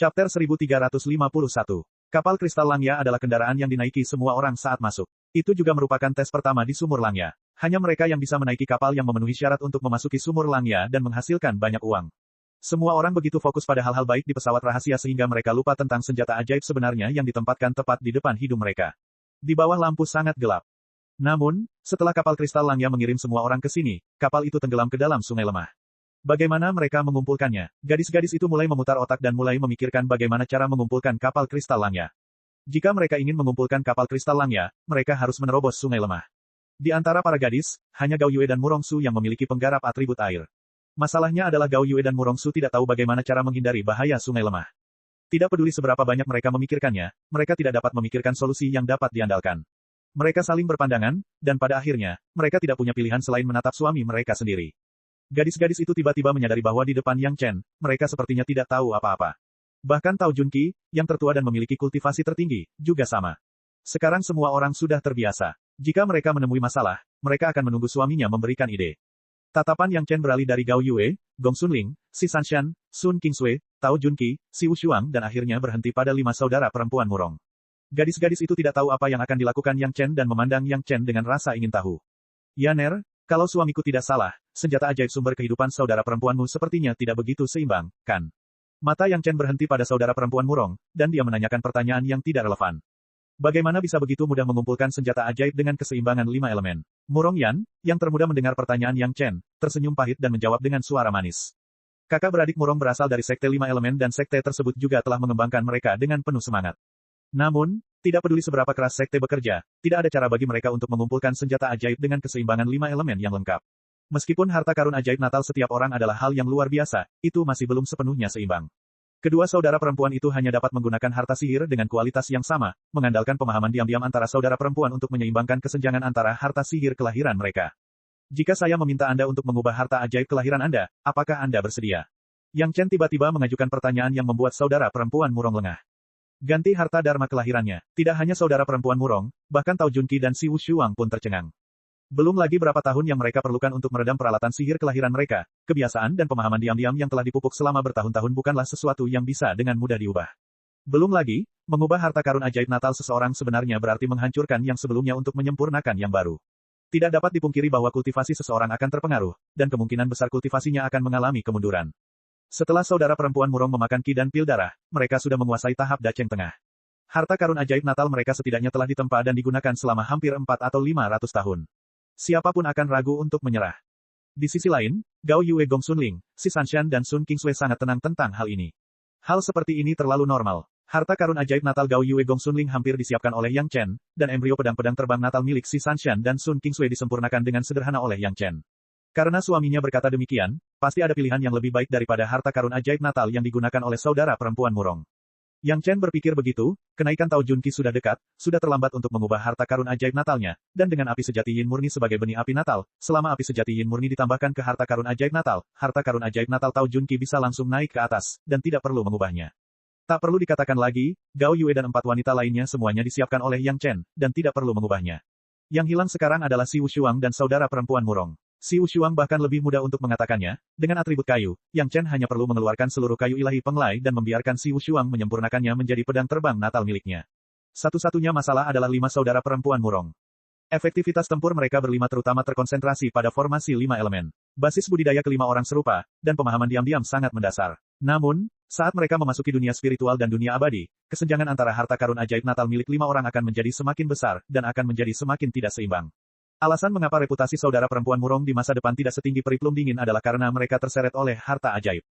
Chapter 1351. Kapal kristal Langya adalah kendaraan yang dinaiki semua orang saat masuk. Itu juga merupakan tes pertama di sumur Langya. Hanya mereka yang bisa menaiki kapal yang memenuhi syarat untuk memasuki sumur Langya dan menghasilkan banyak uang. Semua orang begitu fokus pada hal-hal baik di pesawat rahasia sehingga mereka lupa tentang senjata ajaib sebenarnya yang ditempatkan tepat di depan hidung mereka. Di bawah lampu sangat gelap. Namun, setelah kapal kristal Langya mengirim semua orang ke sini, kapal itu tenggelam ke dalam sungai lemah. Bagaimana mereka mengumpulkannya? Gadis-gadis itu mulai memutar otak dan mulai memikirkan bagaimana cara mengumpulkan kapal kristal Langya. Jika mereka ingin mengumpulkan kapal kristal Langya, mereka harus menerobos sungai lemah. Di antara para gadis, hanya Gao Yue dan Murong Su yang memiliki penggarap atribut air. Masalahnya adalah Gao Yue dan Murong Su tidak tahu bagaimana cara menghindari bahaya sungai lemah. Tidak peduli seberapa banyak mereka memikirkannya, mereka tidak dapat memikirkan solusi yang dapat diandalkan. Mereka saling berpandangan, dan pada akhirnya, mereka tidak punya pilihan selain menatap suami mereka sendiri. Gadis-gadis itu tiba-tiba menyadari bahwa di depan Yang Chen, mereka sepertinya tidak tahu apa-apa. Bahkan Tao Junqi, yang tertua dan memiliki kultivasi tertinggi, juga sama. Sekarang semua orang sudah terbiasa. Jika mereka menemui masalah, mereka akan menunggu suaminya memberikan ide. Tatapan Yang Chen beralih dari Gao Yue, Gong Sunling, Si Sanshan, Sun Kingsui, Tao Junqi, Si Wushuang dan akhirnya berhenti pada 5 saudara perempuan Murong. Gadis-gadis itu tidak tahu apa yang akan dilakukan Yang Chen dan memandang Yang Chen dengan rasa ingin tahu. Yaner, kalau suamiku tidak salah, senjata ajaib sumber kehidupan saudara perempuanmu sepertinya tidak begitu seimbang, kan? Mata Yang Chen berhenti pada saudara perempuan Murong, dan dia menanyakan pertanyaan yang tidak relevan. Bagaimana bisa begitu mudah mengumpulkan senjata ajaib dengan keseimbangan 5 elemen? Murong Yan, yang termuda mendengar pertanyaan Yang Chen, tersenyum pahit dan menjawab dengan suara manis. Kakak beradik Murong berasal dari sekte 5 elemen dan sekte tersebut juga telah mengembangkan mereka dengan penuh semangat. Namun, tidak peduli seberapa keras sekte bekerja, tidak ada cara bagi mereka untuk mengumpulkan senjata ajaib dengan keseimbangan 5 elemen yang lengkap. Meskipun harta karun ajaib natal setiap orang adalah hal yang luar biasa, itu masih belum sepenuhnya seimbang. Kedua saudara perempuan itu hanya dapat menggunakan harta sihir dengan kualitas yang sama, mengandalkan pemahaman diam-diam antara saudara perempuan untuk menyeimbangkan kesenjangan antara harta sihir kelahiran mereka. Jika saya meminta Anda untuk mengubah harta ajaib kelahiran Anda, apakah Anda bersedia? Yang Chen tiba-tiba mengajukan pertanyaan yang membuat saudara perempuan Murong lengah. Ganti harta dharma kelahirannya. Tidak hanya saudara perempuan Murong, bahkan Tao Junqi dan Si Wushuang pun tercengang. Belum lagi berapa tahun yang mereka perlukan untuk meredam peralatan sihir kelahiran mereka, kebiasaan dan pemahaman diam-diam yang telah dipupuk selama bertahun-tahun bukanlah sesuatu yang bisa dengan mudah diubah. Belum lagi, mengubah harta karun ajaib natal seseorang sebenarnya berarti menghancurkan yang sebelumnya untuk menyempurnakan yang baru. Tidak dapat dipungkiri bahwa kultivasi seseorang akan terpengaruh, dan kemungkinan besar kultivasinya akan mengalami kemunduran. Setelah saudara perempuan Murong memakan ki dan pil darah, mereka sudah menguasai tahap Daceng Tengah. Harta karun ajaib natal mereka setidaknya telah ditempa dan digunakan selama hampir 4 atau 500 tahun. Siapapun akan ragu untuk menyerah. Di sisi lain, Gao Yue Gong Sunling, Si Sanshan dan Sun Kingsui sangat tenang tentang hal ini. Hal seperti ini terlalu normal. Harta karun ajaib natal Gao Yue Gong Sunling hampir disiapkan oleh Yang Chen, dan embrio pedang-pedang terbang natal milik Si Sanshan dan Sun Kingsui disempurnakan dengan sederhana oleh Yang Chen. Karena suaminya berkata demikian, pasti ada pilihan yang lebih baik daripada harta karun ajaib natal yang digunakan oleh saudara perempuan Murong. Yang Chen berpikir begitu, kenaikan Tao Junqi sudah dekat, sudah terlambat untuk mengubah harta karun ajaib natalnya, dan dengan api sejati Yin murni sebagai benih api natal, selama api sejati Yin murni ditambahkan ke harta karun ajaib natal, harta karun ajaib natal Tao Junqi bisa langsung naik ke atas, dan tidak perlu mengubahnya. Tak perlu dikatakan lagi, Gao Yue dan 4 wanita lainnya semuanya disiapkan oleh Yang Chen, dan tidak perlu mengubahnya. Yang hilang sekarang adalah Si Wushuang dan saudara perempuan Murong. Si Wushuang bahkan lebih mudah untuk mengatakannya, dengan atribut kayu, Yang Chen hanya perlu mengeluarkan seluruh kayu ilahi penglai dan membiarkan Si Wushuang menyempurnakannya menjadi pedang terbang natal miliknya. Satu-satunya masalah adalah 5 saudara perempuan Murong. Efektivitas tempur mereka berlima terutama terkonsentrasi pada formasi 5 elemen. Basis budidaya kelima orang serupa, dan pemahaman diam-diam sangat mendasar. Namun, saat mereka memasuki dunia spiritual dan dunia abadi, kesenjangan antara harta karun ajaib natal milik 5 orang akan menjadi semakin besar, dan akan menjadi semakin tidak seimbang. Alasan mengapa reputasi saudara perempuan Murong di masa depan tidak setinggi peri plum dingin adalah karena mereka terseret oleh harta ajaib.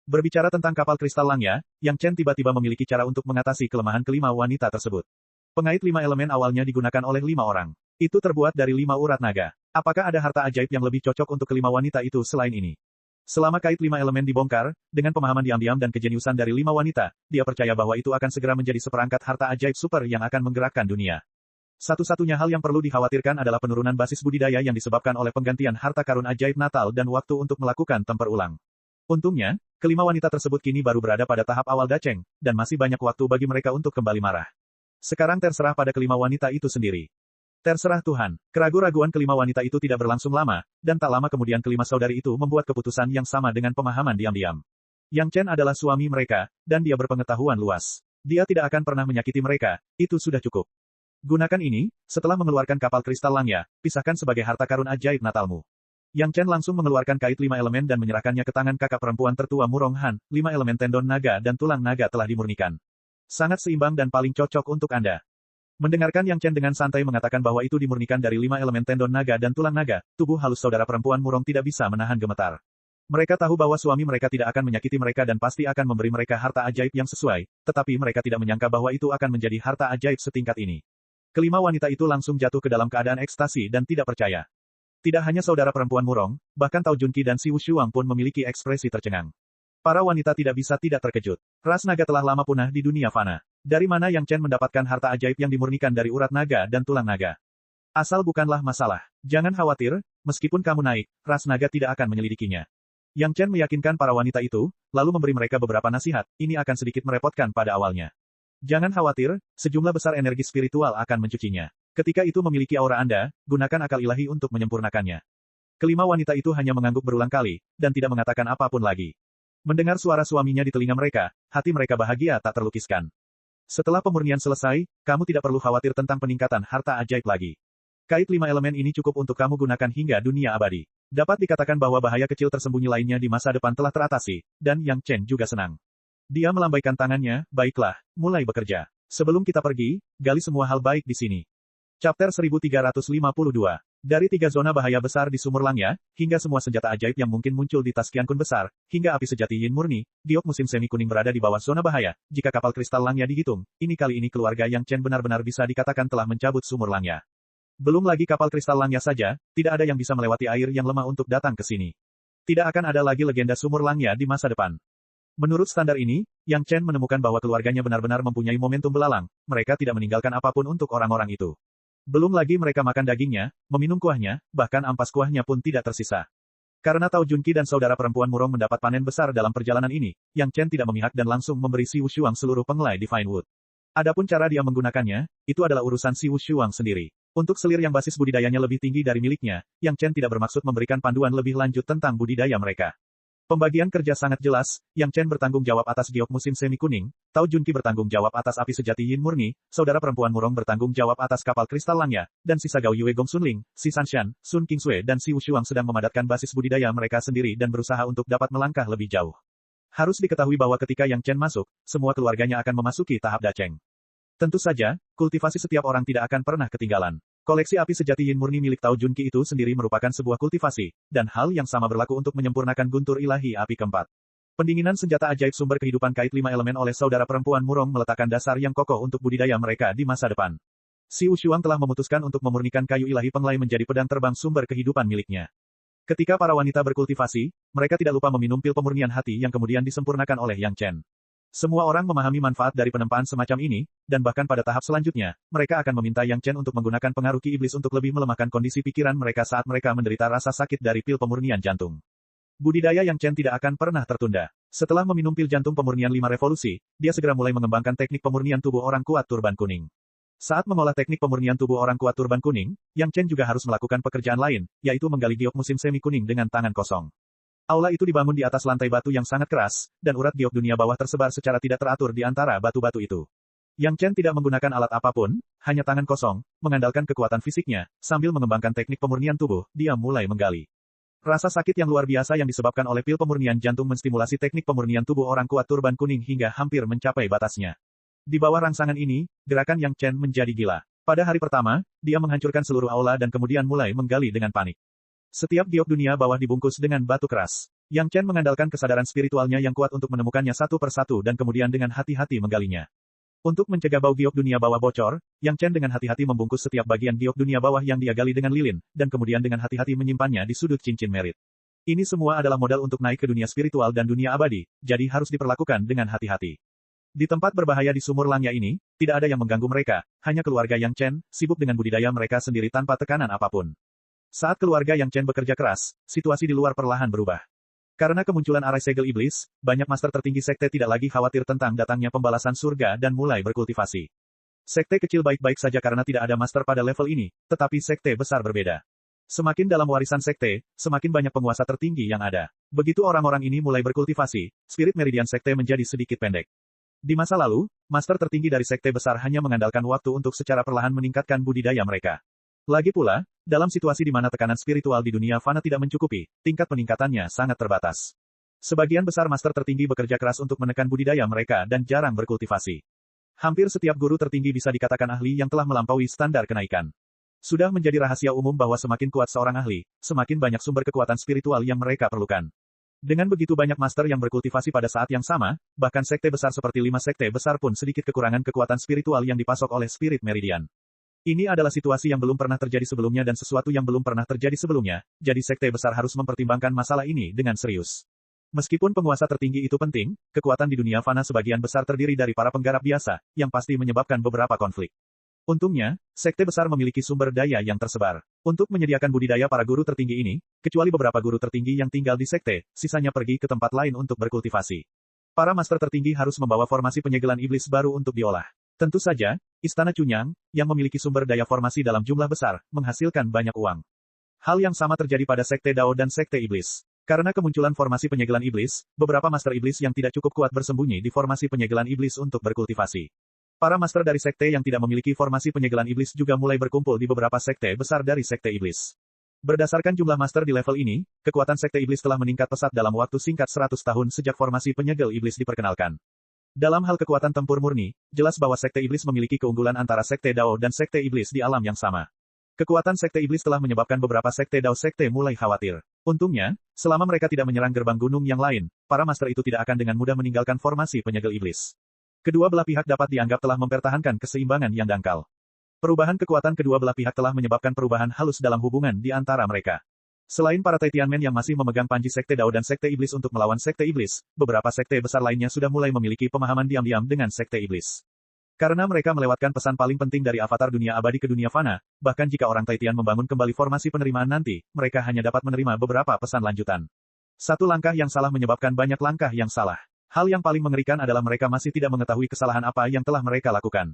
Berbicara tentang kapal kristal Langya, Yang Chen tiba-tiba memiliki cara untuk mengatasi kelemahan kelima wanita tersebut. Pengait 5 elemen awalnya digunakan oleh 5 orang. Itu terbuat dari 5 urat naga. Apakah ada harta ajaib yang lebih cocok untuk kelima wanita itu selain ini? Selama kait 5 elemen dibongkar, dengan pemahaman diam-diam dan kejeniusan dari 5 wanita, dia percaya bahwa itu akan segera menjadi seperangkat harta ajaib super yang akan menggerakkan dunia. Satu-satunya hal yang perlu dikhawatirkan adalah penurunan basis budidaya yang disebabkan oleh penggantian harta karun ajaib natal dan waktu untuk melakukan temper ulang. Untungnya, kelima wanita tersebut kini baru berada pada tahap awal Daceng, dan masih banyak waktu bagi mereka untuk kembali marah. Sekarang terserah pada kelima wanita itu sendiri. Terserah Tuhan. Keraguan-raguan kelima wanita itu tidak berlangsung lama, dan tak lama kemudian kelima saudari itu membuat keputusan yang sama dengan pemahaman diam-diam. Yang Chen adalah suami mereka, dan dia berpengetahuan luas. Dia tidak akan pernah menyakiti mereka, itu sudah cukup. Gunakan ini, setelah mengeluarkan kapal kristal Langya, pisahkan sebagai harta karun ajaib Natalmu. Yang Chen langsung mengeluarkan kait 5 elemen dan menyerahkannya ke tangan kakak perempuan tertua Murong Han, 5 elemen tendon naga dan tulang naga telah dimurnikan. Sangat seimbang dan paling cocok untuk Anda. Mendengarkan Yang Chen dengan santai mengatakan bahwa itu dimurnikan dari 5 elemen tendon naga dan tulang naga, tubuh halus saudara perempuan Murong tidak bisa menahan gemetar. Mereka tahu bahwa suami mereka tidak akan menyakiti mereka dan pasti akan memberi mereka harta ajaib yang sesuai, tetapi mereka tidak menyangka bahwa itu akan menjadi harta ajaib setingkat ini. Kelima wanita itu langsung jatuh ke dalam keadaan ekstasi dan tidak percaya. Tidak hanya saudara perempuan Murong, bahkan Tao Junqi dan Si Wushuang pun memiliki ekspresi tercengang. Para wanita tidak bisa tidak terkejut. Ras naga telah lama punah di dunia fana. Dari mana Yang Chen mendapatkan harta ajaib yang dimurnikan dari urat naga dan tulang naga? Asal bukanlah masalah. Jangan khawatir, meskipun kamu naik, ras naga tidak akan menyelidikinya. Yang Chen meyakinkan para wanita itu, lalu memberi mereka beberapa nasihat, ini akan sedikit merepotkan pada awalnya. Jangan khawatir, sejumlah besar energi spiritual akan mencucinya. Ketika itu memiliki aura Anda, gunakan akal ilahi untuk menyempurnakannya. Kelima wanita itu hanya mengangguk berulang kali, dan tidak mengatakan apapun lagi. Mendengar suara suaminya di telinga mereka, hati mereka bahagia tak terlukiskan. Setelah pemurnian selesai, kamu tidak perlu khawatir tentang peningkatan harta ajaib lagi. Kait 5 elemen ini cukup untuk kamu gunakan hingga dunia abadi. Dapat dikatakan bahwa bahaya kecil tersembunyi lainnya di masa depan telah teratasi, dan Yang Chen juga senang. Dia melambaikan tangannya, baiklah, mulai bekerja. Sebelum kita pergi, gali semua hal baik di sini. Chapter 1352. Dari 3 zona bahaya besar di sumur Langya, hingga semua senjata ajaib yang mungkin muncul di tas Qiankun besar, hingga api sejati Yin murni, giok musim semi kuning berada di bawah zona bahaya. Jika kapal kristal Langya dihitung, kali ini keluarga Yang Chen benar-benar bisa dikatakan telah mencabut sumur Langya. Belum lagi kapal kristal Langya saja, tidak ada yang bisa melewati air yang lemah untuk datang ke sini. Tidak akan ada lagi legenda sumur Langya di masa depan. Menurut standar ini, Yang Chen menemukan bahwa keluarganya benar-benar mempunyai momentum belalang, mereka tidak meninggalkan apapun untuk orang-orang itu. Belum lagi mereka makan dagingnya, meminum kuahnya, bahkan ampas kuahnya pun tidak tersisa. Karena Tao Junqi dan saudara perempuan Murong mendapat panen besar dalam perjalanan ini, Yang Chen tidak memihak dan langsung memberi Si Wushuang seluruh pengelai Divine Wood. Adapun cara dia menggunakannya, itu adalah urusan Si Wushuang sendiri. Untuk selir yang basis budidayanya lebih tinggi dari miliknya, Yang Chen tidak bermaksud memberikan panduan lebih lanjut tentang budidaya mereka. Pembagian kerja sangat jelas, Yang Chen bertanggung jawab atas giok musim semi kuning, Tao Junqi bertanggung jawab atas api sejati Yin murni, saudara perempuan Murong bertanggung jawab atas kapal kristal Langya, dan sisa Gao Yue Gong Sunling, Si Sanshan, Sun Kingsui dan Si Wushuang sedang memadatkan basis budidaya mereka sendiri dan berusaha untuk dapat melangkah lebih jauh. Harus diketahui bahwa ketika Yang Chen masuk, semua keluarganya akan memasuki tahap daceng. Tentu saja, kultivasi setiap orang tidak akan pernah ketinggalan. Koleksi api sejati Yin murni milik Tao Junqi itu sendiri merupakan sebuah kultivasi, dan hal yang sama berlaku untuk menyempurnakan guntur ilahi api keempat. Pendinginan senjata ajaib sumber kehidupan kait 5 elemen oleh saudara perempuan Murong meletakkan dasar yang kokoh untuk budidaya mereka di masa depan. Si Wushuang telah memutuskan untuk memurnikan kayu ilahi penglai menjadi pedang terbang sumber kehidupan miliknya. Ketika para wanita berkultivasi, mereka tidak lupa meminum pil pemurnian hati yang kemudian disempurnakan oleh Yang Chen. Semua orang memahami manfaat dari penempaan semacam ini, dan bahkan pada tahap selanjutnya, mereka akan meminta Yang Chen untuk menggunakan pengaruh ki iblis untuk lebih melemahkan kondisi pikiran mereka saat mereka menderita rasa sakit dari pil pemurnian jantung. Budidaya Yang Chen tidak akan pernah tertunda. Setelah meminum pil jantung pemurnian 5 revolusi, dia segera mulai mengembangkan teknik pemurnian tubuh orang kuat turban kuning. Saat mengolah teknik pemurnian tubuh orang kuat turban kuning, Yang Chen juga harus melakukan pekerjaan lain, yaitu menggali giok musim semi kuning dengan tangan kosong. Aula itu dibangun di atas lantai batu yang sangat keras, dan urat giok dunia bawah tersebar secara tidak teratur di antara batu-batu itu. Yang Chen tidak menggunakan alat apapun, hanya tangan kosong, mengandalkan kekuatan fisiknya, sambil mengembangkan teknik pemurnian tubuh, dia mulai menggali. Rasa sakit yang luar biasa yang disebabkan oleh pil pemurnian jantung menstimulasi teknik pemurnian tubuh orang kuat turban kuning hingga hampir mencapai batasnya. Di bawah rangsangan ini, gerakan Yang Chen menjadi gila. Pada hari pertama, dia menghancurkan seluruh aula dan kemudian mulai menggali dengan panik. Setiap giok dunia bawah dibungkus dengan batu keras. Yang Chen mengandalkan kesadaran spiritualnya yang kuat untuk menemukannya satu persatu dan kemudian dengan hati-hati menggalinya. Untuk mencegah bau giok dunia bawah bocor, Yang Chen dengan hati-hati membungkus setiap bagian giok dunia bawah yang dia gali dengan lilin, dan kemudian dengan hati-hati menyimpannya di sudut cincin merit. Ini semua adalah modal untuk naik ke dunia spiritual dan dunia abadi, jadi harus diperlakukan dengan hati-hati. Di tempat berbahaya di sumur Langya ini, tidak ada yang mengganggu mereka, hanya keluarga Yang Chen, sibuk dengan budidaya mereka sendiri tanpa tekanan apapun. Saat keluarga Yang Chen bekerja keras, situasi di luar perlahan berubah. Karena kemunculan arai segel iblis, banyak master tertinggi sekte tidak lagi khawatir tentang datangnya pembalasan surga dan mulai berkultivasi. Sekte kecil baik-baik saja karena tidak ada master pada level ini, tetapi sekte besar berbeda. Semakin dalam warisan sekte, semakin banyak penguasa tertinggi yang ada. Begitu orang-orang ini mulai berkultivasi, spirit meridian sekte menjadi sedikit pendek. Di masa lalu, master tertinggi dari sekte besar hanya mengandalkan waktu untuk secara perlahan meningkatkan budidaya mereka. Lagi pula, dalam situasi di mana tekanan spiritual di dunia fana tidak mencukupi, tingkat peningkatannya sangat terbatas. Sebagian besar master tertinggi bekerja keras untuk menekan budidaya mereka dan jarang berkultivasi. Hampir setiap guru tertinggi bisa dikatakan ahli yang telah melampaui standar kenaikan. Sudah menjadi rahasia umum bahwa semakin kuat seorang ahli, semakin banyak sumber kekuatan spiritual yang mereka perlukan. Dengan begitu banyak master yang berkultivasi pada saat yang sama, bahkan sekte besar seperti 5 sekte besar pun sedikit kekurangan kekuatan spiritual yang dipasok oleh spirit meridian. Ini adalah situasi yang belum pernah terjadi sebelumnya dan sesuatu yang belum pernah terjadi sebelumnya, jadi sekte besar harus mempertimbangkan masalah ini dengan serius. Meskipun penguasa tertinggi itu penting, kekuatan di dunia fana sebagian besar terdiri dari para penggarap biasa, yang pasti menyebabkan beberapa konflik. Untungnya, sekte besar memiliki sumber daya yang tersebar. Untuk menyediakan budidaya para guru tertinggi ini, kecuali beberapa guru tertinggi yang tinggal di sekte, sisanya pergi ke tempat lain untuk berkultivasi. Para master tertinggi harus membawa formasi penyegelan iblis baru untuk diolah. Tentu saja, Istana Cunyang, yang memiliki sumber daya formasi dalam jumlah besar, menghasilkan banyak uang. Hal yang sama terjadi pada sekte Dao dan sekte iblis. Karena kemunculan formasi penyegelan iblis, beberapa master iblis yang tidak cukup kuat bersembunyi di formasi penyegelan iblis untuk berkultivasi. Para master dari sekte yang tidak memiliki formasi penyegelan iblis juga mulai berkumpul di beberapa sekte besar dari sekte iblis. Berdasarkan jumlah master di level ini, kekuatan sekte iblis telah meningkat pesat dalam waktu singkat 100 tahun sejak formasi penyegel iblis diperkenalkan. Dalam hal kekuatan tempur murni, jelas bahwa sekte iblis memiliki keunggulan antara sekte Dao dan sekte iblis di alam yang sama. Kekuatan sekte iblis telah menyebabkan beberapa sekte Dao sekte mulai khawatir. Untungnya, selama mereka tidak menyerang gerbang gunung yang lain, para master itu tidak akan dengan mudah meninggalkan formasi penyegel iblis. Kedua belah pihak dapat dianggap telah mempertahankan keseimbangan yang dangkal. Perubahan kekuatan kedua belah pihak telah menyebabkan perubahan halus dalam hubungan di antara mereka. Selain para Tianmen yang masih memegang panji sekte Dao dan sekte iblis untuk melawan sekte iblis, beberapa sekte besar lainnya sudah mulai memiliki pemahaman diam-diam dengan sekte iblis. Karena mereka melewatkan pesan paling penting dari avatar dunia abadi ke dunia fana, bahkan jika orang Tian membangun kembali formasi penerimaan nanti, mereka hanya dapat menerima beberapa pesan lanjutan. Satu langkah yang salah menyebabkan banyak langkah yang salah. Hal yang paling mengerikan adalah mereka masih tidak mengetahui kesalahan apa yang telah mereka lakukan.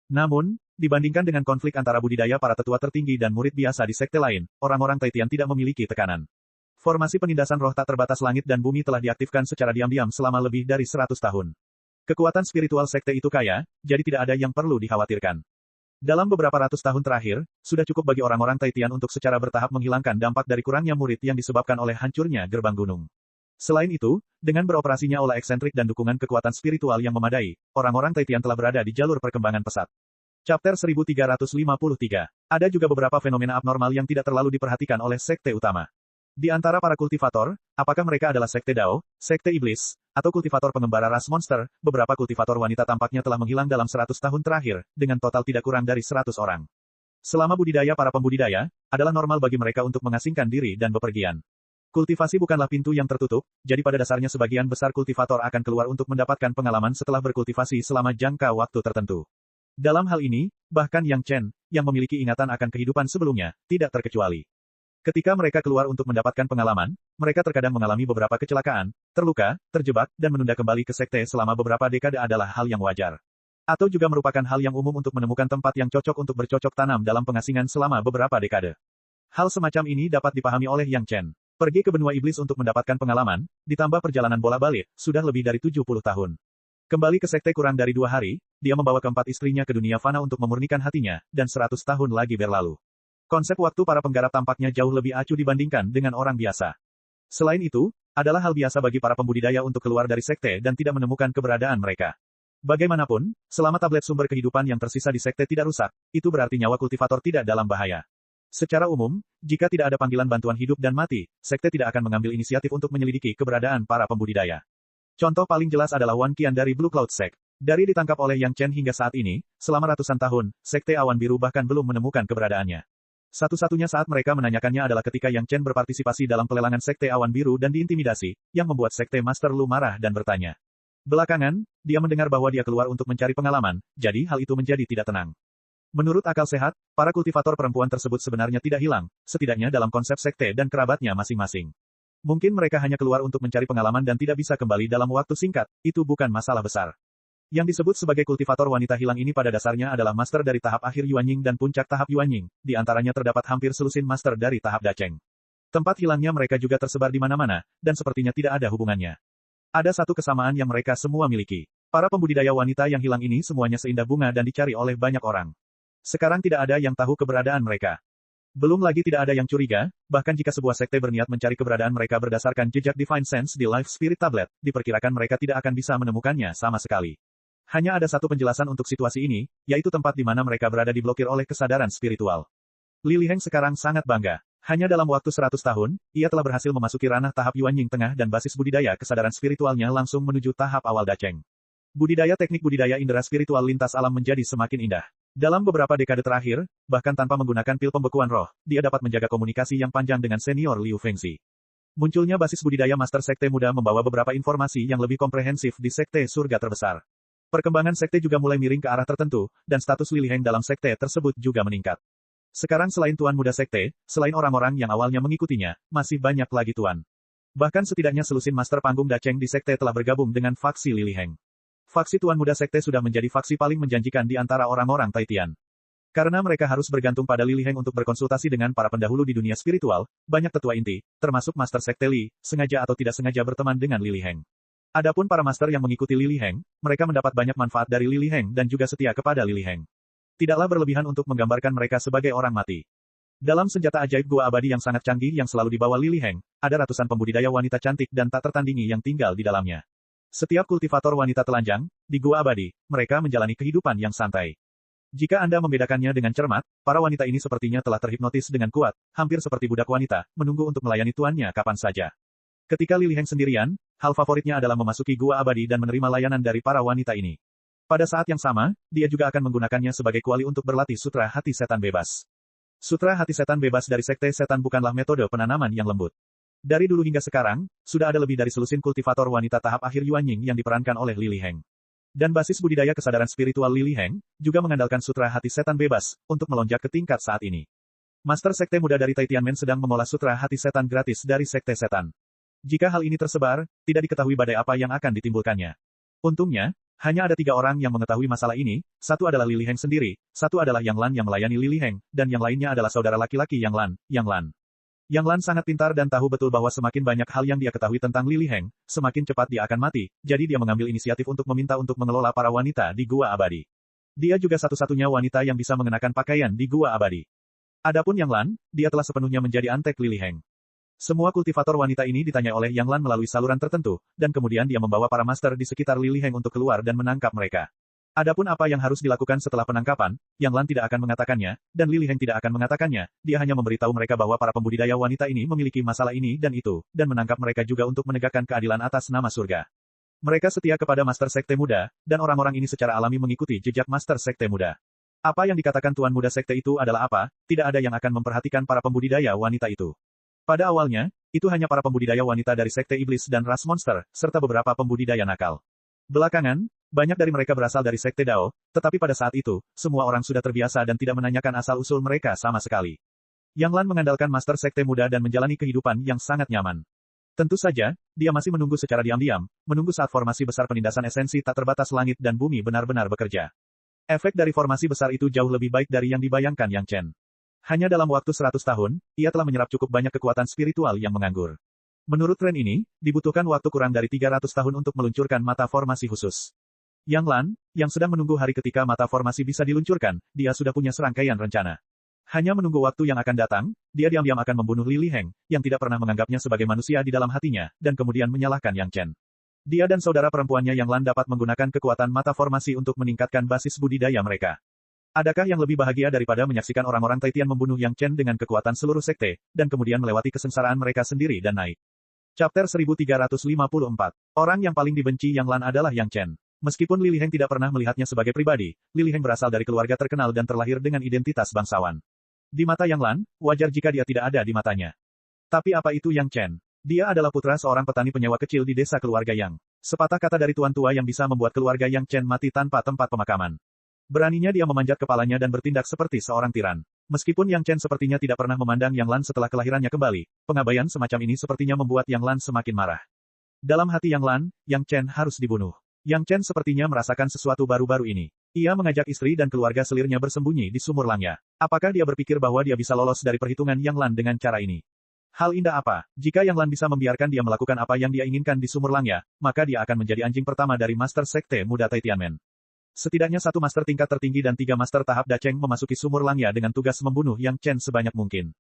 Namun, dibandingkan dengan konflik antara budidaya para tetua tertinggi dan murid biasa di sekte lain, orang-orang Tian tidak memiliki tekanan. Formasi penindasan roh tak terbatas langit dan bumi telah diaktifkan secara diam-diam selama lebih dari 100 tahun. Kekuatan spiritual sekte itu kaya, jadi tidak ada yang perlu dikhawatirkan. Dalam beberapa ratus tahun terakhir, sudah cukup bagi orang-orang Tian untuk secara bertahap menghilangkan dampak dari kurangnya murid yang disebabkan oleh hancurnya gerbang gunung. Selain itu, dengan beroperasinya olah eksentrik dan dukungan kekuatan spiritual yang memadai, orang-orang Tian telah berada di jalur perkembangan pesat. Chapter 1353. Ada juga beberapa fenomena abnormal yang tidak terlalu diperhatikan oleh sekte utama. Di antara para kultivator, apakah mereka adalah sekte Dao, sekte iblis, atau kultivator pengembara ras monster, beberapa kultivator wanita tampaknya telah menghilang dalam 100 tahun terakhir, dengan total tidak kurang dari 100 orang. Selama budidaya para pembudidaya, adalah normal bagi mereka untuk mengasingkan diri dan bepergian. Kultivasi bukanlah pintu yang tertutup, jadi pada dasarnya sebagian besar kultivator akan keluar untuk mendapatkan pengalaman setelah berkultivasi selama jangka waktu tertentu. Dalam hal ini, bahkan Yang Chen, yang memiliki ingatan akan kehidupan sebelumnya, tidak terkecuali. Ketika mereka keluar untuk mendapatkan pengalaman, mereka terkadang mengalami beberapa kecelakaan, terluka, terjebak, dan menunda kembali ke sekte selama beberapa dekade adalah hal yang wajar. Atau juga merupakan hal yang umum untuk menemukan tempat yang cocok untuk bercocok tanam dalam pengasingan selama beberapa dekade. Hal semacam ini dapat dipahami oleh Yang Chen. Pergi ke benua iblis untuk mendapatkan pengalaman, ditambah perjalanan bola-balik, sudah lebih dari 70 tahun. Kembali ke sekte kurang dari 2 hari, dia membawa keempat istrinya ke dunia fana untuk memurnikan hatinya, dan 100 tahun lagi berlalu. Konsep waktu para penggarap tampaknya jauh lebih acuh dibandingkan dengan orang biasa. Selain itu, adalah hal biasa bagi para pembudidaya untuk keluar dari sekte dan tidak menemukan keberadaan mereka. Bagaimanapun, selama tablet sumber kehidupan yang tersisa di sekte tidak rusak, itu berarti nyawa kultivator tidak dalam bahaya. Secara umum, jika tidak ada panggilan bantuan hidup dan mati, sekte tidak akan mengambil inisiatif untuk menyelidiki keberadaan para pembudidaya. Contoh paling jelas adalah Wan Qian dari Blue Cloud Sect. Dari ditangkap oleh Yang Chen hingga saat ini, selama ratusan tahun, sekte awan biru bahkan belum menemukan keberadaannya. Satu-satunya saat mereka menanyakannya adalah ketika Yang Chen berpartisipasi dalam pelelangan sekte awan biru dan diintimidasi, yang membuat sekte Master Lu marah dan bertanya. Belakangan, dia mendengar bahwa dia keluar untuk mencari pengalaman, jadi hal itu menjadi tidak tenang. Menurut akal sehat, para kultivator perempuan tersebut sebenarnya tidak hilang, setidaknya dalam konsep sekte dan kerabatnya masing-masing. Mungkin mereka hanya keluar untuk mencari pengalaman dan tidak bisa kembali dalam waktu singkat, itu bukan masalah besar. Yang disebut sebagai kultivator wanita hilang ini pada dasarnya adalah master dari tahap akhir Yuanying dan puncak tahap Yuanying, di antaranya terdapat hampir selusin master dari tahap Dacheng. Tempat hilangnya mereka juga tersebar di mana-mana, dan sepertinya tidak ada hubungannya. Ada satu kesamaan yang mereka semua miliki. Para pembudidaya wanita yang hilang ini semuanya seindah bunga dan dicari oleh banyak orang. Sekarang tidak ada yang tahu keberadaan mereka. Belum lagi tidak ada yang curiga, bahkan jika sebuah sekte berniat mencari keberadaan mereka berdasarkan jejak Divine Sense di Life Spirit Tablet, diperkirakan mereka tidak akan bisa menemukannya sama sekali. Hanya ada satu penjelasan untuk situasi ini, yaitu tempat di mana mereka berada diblokir oleh kesadaran spiritual. Li Liheng sekarang sangat bangga. Hanya dalam waktu 100 tahun, ia telah berhasil memasuki ranah tahap Yuanying Tengah dan basis budidaya kesadaran spiritualnya langsung menuju tahap awal Dacheng. Budidaya teknik budidaya indera spiritual lintas alam menjadi semakin indah. Dalam beberapa dekade terakhir, bahkan tanpa menggunakan pil pembekuan roh, dia dapat menjaga komunikasi yang panjang dengan senior Liu Fengxi. Munculnya basis budidaya Master Sekte Muda membawa beberapa informasi yang lebih komprehensif di Sekte Surga Terbesar. Perkembangan sekte juga mulai miring ke arah tertentu, dan status Li Liheng dalam sekte tersebut juga meningkat. Sekarang selain Tuan Muda Sekte, selain orang-orang yang awalnya mengikutinya, masih banyak lagi Tuan. Bahkan setidaknya selusin Master Panggung Dacheng di sekte telah bergabung dengan faksi Li Liheng. Faksi Tuan Muda Sekte sudah menjadi faksi paling menjanjikan di antara orang-orang Taitian. Karena mereka harus bergantung pada Li Liheng untuk berkonsultasi dengan para pendahulu di dunia spiritual, banyak tetua inti, termasuk Master Sekte Li, sengaja atau tidak sengaja berteman dengan Li Liheng. Adapun para master yang mengikuti Li Liheng, mereka mendapat banyak manfaat dari Li Liheng dan juga setia kepada Li Liheng. Tidaklah berlebihan untuk menggambarkan mereka sebagai orang mati. Dalam senjata ajaib gua abadi yang sangat canggih yang selalu dibawa Li Liheng, ada ratusan pembudidaya wanita cantik dan tak tertandingi yang tinggal di dalamnya. Setiap kultivator wanita telanjang, di gua abadi, mereka menjalani kehidupan yang santai. Jika Anda membedakannya dengan cermat, para wanita ini sepertinya telah terhipnotis dengan kuat, hampir seperti budak wanita, menunggu untuk melayani tuannya kapan saja. Ketika Li Liheng sendirian, hal favoritnya adalah memasuki gua abadi dan menerima layanan dari para wanita ini. Pada saat yang sama, dia juga akan menggunakannya sebagai kuali untuk berlatih Sutra Hati Setan Bebas. Sutra Hati Setan Bebas dari Sekte Setan bukanlah metode penanaman yang lembut. Dari dulu hingga sekarang, sudah ada lebih dari selusin kultivator wanita tahap akhir Yuanying yang diperankan oleh Li Liheng. Dan basis budidaya kesadaran spiritual Li Liheng, juga mengandalkan Sutra Hati Setan Bebas, untuk melonjak ke tingkat saat ini. Master Sekte Muda dari Taitianmen sedang mengolah Sutra Hati Setan gratis dari Sekte Setan. Jika hal ini tersebar, tidak diketahui badai apa yang akan ditimbulkannya. Untungnya, hanya ada 3 orang yang mengetahui masalah ini, satu adalah Li Liheng sendiri, satu adalah Yang Lan yang melayani Li Liheng, dan yang lainnya adalah saudara laki-laki Yang Lan, Yang Lan. Yang Lan sangat pintar dan tahu betul bahwa semakin banyak hal yang dia ketahui tentang Li Liheng, semakin cepat dia akan mati, jadi dia mengambil inisiatif untuk meminta untuk mengelola para wanita di Gua Abadi. Dia juga satu-satunya wanita yang bisa mengenakan pakaian di Gua Abadi. Adapun Yang Lan, dia telah sepenuhnya menjadi antek Li Liheng. Semua kultivator wanita ini ditanya oleh Yang Lan melalui saluran tertentu, dan kemudian dia membawa para master di sekitar Li Liheng untuk keluar dan menangkap mereka. Adapun apa yang harus dilakukan setelah penangkapan, Yang Lan tidak akan mengatakannya, dan Li Liheng tidak akan mengatakannya, dia hanya memberitahu mereka bahwa para pembudidaya wanita ini memiliki masalah ini dan itu, dan menangkap mereka juga untuk menegakkan keadilan atas nama surga. Mereka setia kepada Master Sekte Muda, dan orang-orang ini secara alami mengikuti jejak Master Sekte Muda. Apa yang dikatakan Tuan Muda Sekte itu adalah apa, tidak ada yang akan memperhatikan para pembudidaya wanita itu. Pada awalnya, itu hanya para pembudidaya wanita dari Sekte Iblis dan ras monster, serta beberapa pembudidaya nakal. Belakangan, banyak dari mereka berasal dari Sekte Dao, tetapi pada saat itu, semua orang sudah terbiasa dan tidak menanyakan asal-usul mereka sama sekali. Yang Lan mengandalkan Master Sekte Muda dan menjalani kehidupan yang sangat nyaman. Tentu saja, dia masih menunggu secara diam-diam, menunggu saat formasi besar penindasan esensi tak terbatas langit dan bumi benar-benar bekerja. Efek dari formasi besar itu jauh lebih baik dari yang dibayangkan Yang Chen. Hanya dalam waktu 100 tahun, ia telah menyerap cukup banyak kekuatan spiritual yang menganggur. Menurut tren ini, dibutuhkan waktu kurang dari 300 tahun untuk meluncurkan mata formasi khusus. Yang Lan, yang sedang menunggu hari ketika mata formasi bisa diluncurkan, dia sudah punya serangkaian rencana. Hanya menunggu waktu yang akan datang, dia diam-diam akan membunuh Li Liheng, yang tidak pernah menganggapnya sebagai manusia di dalam hatinya, dan kemudian menyalahkan Yang Chen. Dia dan saudara perempuannya Yang Lan dapat menggunakan kekuatan mata formasi untuk meningkatkan basis budidaya mereka. Adakah yang lebih bahagia daripada menyaksikan orang-orang Taitian membunuh Yang Chen dengan kekuatan seluruh sekte, dan kemudian melewati kesengsaraan mereka sendiri dan naik? Chapter 1354. Orang yang paling dibenci Yang Lan adalah Yang Chen. Meskipun Li Liheng tidak pernah melihatnya sebagai pribadi, Li Liheng berasal dari keluarga terkenal dan terlahir dengan identitas bangsawan. Di mata Yang Lan, wajar jika dia tidak ada di matanya. Tapi apa itu Yang Chen? Dia adalah putra seorang petani penyewa kecil di desa keluarga Yang. Sepatah kata dari tuan tua yang bisa membuat keluarga Yang Chen mati tanpa tempat pemakaman. Beraninya dia memanjat kepalanya dan bertindak seperti seorang tiran. Meskipun Yang Chen sepertinya tidak pernah memandang Yang Lan setelah kelahirannya kembali, pengabaian semacam ini sepertinya membuat Yang Lan semakin marah. Dalam hati Yang Lan, Yang Chen harus dibunuh. Yang Chen sepertinya merasakan sesuatu baru-baru ini. Ia mengajak istri dan keluarga selirnya bersembunyi di sumur Langya. Apakah dia berpikir bahwa dia bisa lolos dari perhitungan Yang Lan dengan cara ini? Hal indah apa? Jika Yang Lan bisa membiarkan dia melakukan apa yang dia inginkan di sumur Langya, maka dia akan menjadi anjing pertama dari Master Sekte Muda Tianmen. Setidaknya satu master tingkat tertinggi dan 3 master tahap Dacheng memasuki sumur Langya dengan tugas membunuh Yang Chen sebanyak mungkin.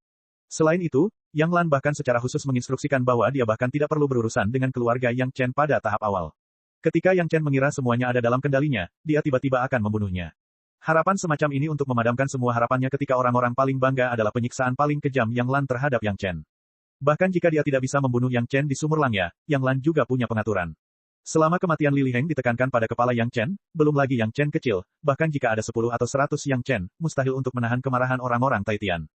Selain itu, Yang Lan bahkan secara khusus menginstruksikan bahwa dia bahkan tidak perlu berurusan dengan keluarga Yang Chen pada tahap awal. Ketika Yang Chen mengira semuanya ada dalam kendalinya, dia tiba-tiba akan membunuhnya. Harapan semacam ini untuk memadamkan semua harapannya ketika orang-orang paling bangga adalah penyiksaan paling kejam Yang Lan terhadap Yang Chen. Bahkan jika dia tidak bisa membunuh Yang Chen di sumur Langya, Yang Lan juga punya pengaturan. Selama kematian Li Liheng ditekankan pada kepala Yang Chen, belum lagi Yang Chen kecil, bahkan jika ada 10 atau 100 Yang Chen, mustahil untuk menahan kemarahan orang-orang Taitian.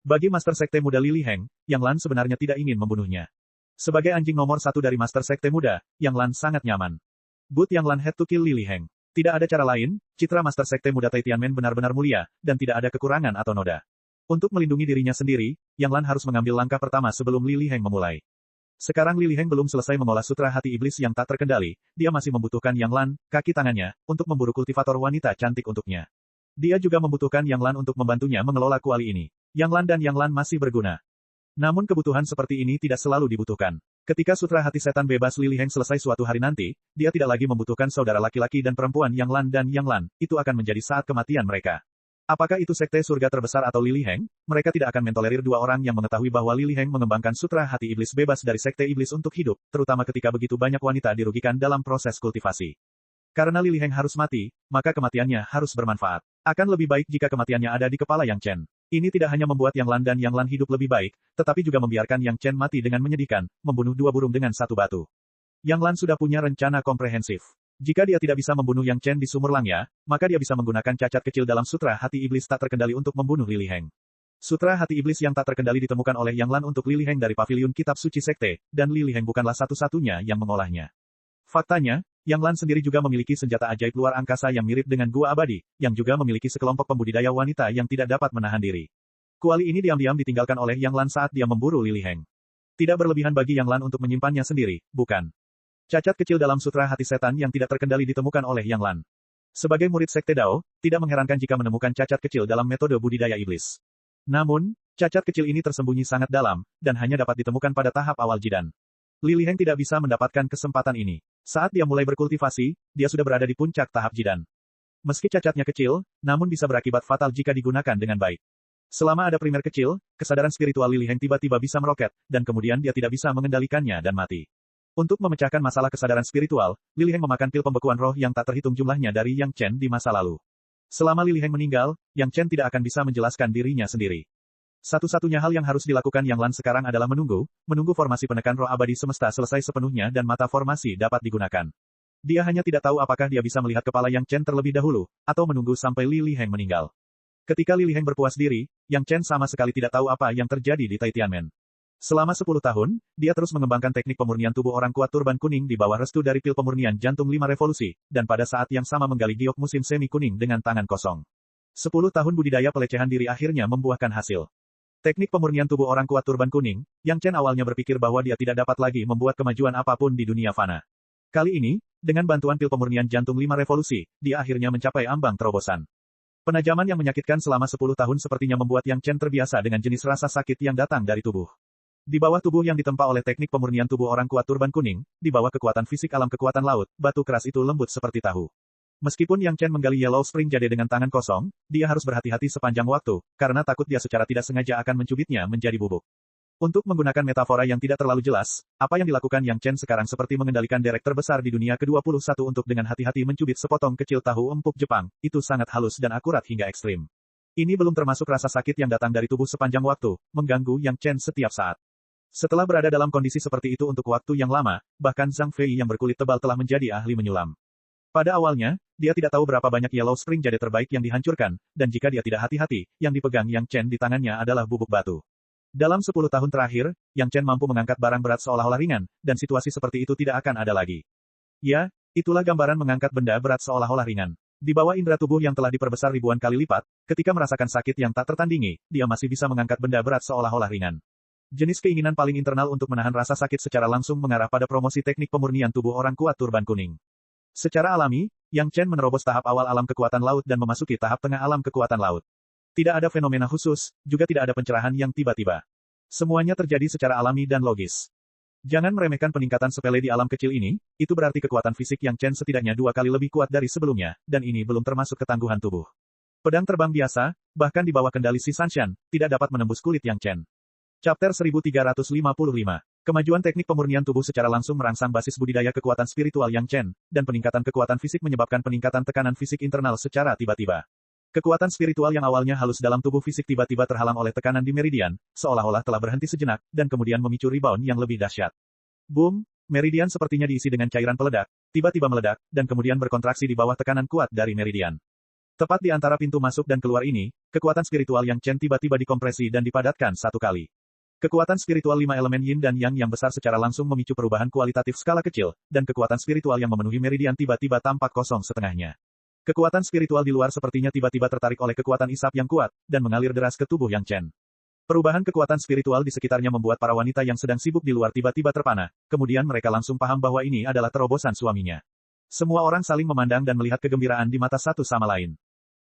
Bagi Master Sekte Muda Li Liheng, Yang Lan sebenarnya tidak ingin membunuhnya. Sebagai anjing nomor 1 dari Master Sekte Muda, Yang Lan sangat nyaman. But Yang Lan had to kill Li Liheng. Tidak ada cara lain, citra Master Sekte Muda Taitianmen benar-benar mulia, dan tidak ada kekurangan atau noda. Untuk melindungi dirinya sendiri, Yang Lan harus mengambil langkah pertama sebelum Li Liheng memulai. Sekarang Li Liheng belum selesai mengolah sutra hati iblis yang tak terkendali, dia masih membutuhkan Yang Lan, kaki tangannya, untuk memburu kultivator wanita cantik untuknya. Dia juga membutuhkan Yang Lan untuk membantunya mengelola kuali ini. Yang Lan dan Yang Lan masih berguna. Namun kebutuhan seperti ini tidak selalu dibutuhkan. Ketika sutra hati setan bebas Li Liheng selesai suatu hari nanti, dia tidak lagi membutuhkan saudara laki-laki dan perempuan Yang Lan dan Yang Lan, itu akan menjadi saat kematian mereka. Apakah itu sekte surga terbesar atau Li Liheng, mereka tidak akan mentolerir dua orang yang mengetahui bahwa Li Liheng mengembangkan sutra hati iblis bebas dari sekte iblis untuk hidup, terutama ketika begitu banyak wanita dirugikan dalam proses kultivasi. Karena Li Liheng harus mati, maka kematiannya harus bermanfaat. Akan lebih baik jika kematiannya ada di kepala Yang Chen. Ini tidak hanya membuat Yang Lan dan Yang Lan hidup lebih baik, tetapi juga membiarkan Yang Chen mati dengan menyedihkan, membunuh 2 burung dengan 1 batu. Yang Lan sudah punya rencana komprehensif. Jika dia tidak bisa membunuh Yang Chen di sumur Langya, maka dia bisa menggunakan cacat kecil dalam sutra hati iblis tak terkendali untuk membunuh Li Liheng. Sutra hati iblis yang tak terkendali ditemukan oleh Yang Lan untuk Li Liheng dari paviliun kitab suci sekte, dan Li Liheng bukanlah satu-satunya yang mengolahnya. Faktanya, Yang Lan sendiri juga memiliki senjata ajaib luar angkasa yang mirip dengan gua abadi, yang juga memiliki sekelompok pembudidaya wanita yang tidak dapat menahan diri. Kuali ini diam-diam ditinggalkan oleh Yang Lan saat dia memburu Li Liheng. Tidak berlebihan bagi Yang Lan untuk menyimpannya sendiri, bukan? Cacat kecil dalam sutra hati setan yang tidak terkendali ditemukan oleh Yang Lan. Sebagai murid sekte Dao, tidak mengherankan jika menemukan cacat kecil dalam metode budidaya iblis. Namun, cacat kecil ini tersembunyi sangat dalam, dan hanya dapat ditemukan pada tahap awal jidan. Li Liheng tidak bisa mendapatkan kesempatan ini. Saat dia mulai berkultivasi, dia sudah berada di puncak tahap jidan. Meski cacatnya kecil, namun bisa berakibat fatal jika digunakan dengan baik. Selama ada primer kecil, kesadaran spiritual Li Liheng tiba-tiba bisa meroket, dan kemudian dia tidak bisa mengendalikannya dan mati. Untuk memecahkan masalah kesadaran spiritual, Li Liheng memakan pil pembekuan roh yang tak terhitung jumlahnya dari Yang Chen di masa lalu. Selama Li Liheng meninggal, Yang Chen tidak akan bisa menjelaskan dirinya sendiri. Satu-satunya hal yang harus dilakukan Yang Lan sekarang adalah menunggu formasi penekan roh abadi semesta selesai sepenuhnya dan mata formasi dapat digunakan. Dia hanya tidak tahu apakah dia bisa melihat kepala Yang Chen terlebih dahulu, atau menunggu sampai Li Liheng meninggal. Ketika Li Liheng berpuas diri, Yang Chen sama sekali tidak tahu apa yang terjadi di Taitianmen. Selama 10 tahun, dia terus mengembangkan teknik pemurnian tubuh orang kuat turban kuning di bawah restu dari pil pemurnian jantung 5 revolusi, dan pada saat yang sama menggali giok musim semi kuning dengan tangan kosong. 10 tahun budidaya pelecehan diri akhirnya membuahkan hasil. Teknik pemurnian tubuh orang kuat turban kuning, Yang Chen awalnya berpikir bahwa dia tidak dapat lagi membuat kemajuan apapun di dunia fana. Kali ini, dengan bantuan pil pemurnian jantung 5 revolusi, dia akhirnya mencapai ambang terobosan. Penajaman yang menyakitkan selama 10 tahun sepertinya membuat Yang Chen terbiasa dengan jenis rasa sakit yang datang dari tubuh. Di bawah tubuh yang ditempa oleh teknik pemurnian tubuh orang kuat turban kuning, di bawah kekuatan fisik alam kekuatan laut, batu keras itu lembut seperti tahu. Meskipun Yang Chen menggali Yellow Spring Jade dengan tangan kosong, dia harus berhati-hati sepanjang waktu, karena takut dia secara tidak sengaja akan mencubitnya menjadi bubuk. Untuk menggunakan metafora yang tidak terlalu jelas, apa yang dilakukan Yang Chen sekarang seperti mengendalikan derek terbesar di dunia ke-21 untuk dengan hati-hati mencubit sepotong kecil tahu empuk Jepang, itu sangat halus dan akurat hingga ekstrim. Ini belum termasuk rasa sakit yang datang dari tubuh sepanjang waktu, mengganggu Yang Chen setiap saat. Setelah berada dalam kondisi seperti itu untuk waktu yang lama, bahkan Zhang Fei yang berkulit tebal telah menjadi ahli menyulam. Pada awalnya, dia tidak tahu berapa banyak Yellow Spring Jade terbaik yang dihancurkan, dan jika dia tidak hati-hati, yang dipegang Yang Chen di tangannya adalah bubuk batu. Dalam 10 tahun terakhir, Yang Chen mampu mengangkat barang berat seolah-olah ringan, dan situasi seperti itu tidak akan ada lagi. Ya, itulah gambaran mengangkat benda berat seolah-olah ringan. Di bawah indera tubuh yang telah diperbesar ribuan kali lipat, ketika merasakan sakit yang tak tertandingi, dia masih bisa mengangkat benda berat seolah-olah ringan. Jenis keinginan paling internal untuk menahan rasa sakit secara langsung mengarah pada promosi teknik pemurnian tubuh orang kuat turban kuning. Secara alami, Yang Chen menerobos tahap awal alam kekuatan laut dan memasuki tahap tengah alam kekuatan laut. Tidak ada fenomena khusus, juga tidak ada pencerahan yang tiba-tiba. Semuanya terjadi secara alami dan logis. Jangan meremehkan peningkatan sepele di alam kecil ini, itu berarti kekuatan fisik Yang Chen setidaknya 2 kali lebih kuat dari sebelumnya, dan ini belum termasuk ketangguhan tubuh. Pedang terbang biasa, bahkan di bawah kendali Si Sanshan, tidak dapat menembus kulit Yang Chen. Chapter 1355. Kemajuan teknik pemurnian tubuh secara langsung merangsang basis budidaya kekuatan spiritual Yang Chen, dan peningkatan kekuatan fisik menyebabkan peningkatan tekanan fisik internal secara tiba-tiba. Kekuatan spiritual yang awalnya halus dalam tubuh fisik tiba-tiba terhalang oleh tekanan di meridian, seolah-olah telah berhenti sejenak, dan kemudian memicu rebound yang lebih dahsyat. Boom, meridian sepertinya diisi dengan cairan peledak, tiba-tiba meledak, dan kemudian berkontraksi di bawah tekanan kuat dari meridian. Tepat di antara pintu masuk dan keluar ini, kekuatan spiritual Yang Chen tiba-tiba dikompresi dan dipadatkan 1 kali. Kekuatan spiritual 5 elemen yin dan yang besar secara langsung memicu perubahan kualitatif skala kecil, dan kekuatan spiritual yang memenuhi meridian tiba-tiba tampak kosong setengahnya. Kekuatan spiritual di luar sepertinya tiba-tiba tertarik oleh kekuatan isap yang kuat, dan mengalir deras ke tubuh Yang Chen. Perubahan kekuatan spiritual di sekitarnya membuat para wanita yang sedang sibuk di luar tiba-tiba terpana, kemudian mereka langsung paham bahwa ini adalah terobosan suaminya. Semua orang saling memandang dan melihat kegembiraan di mata satu sama lain.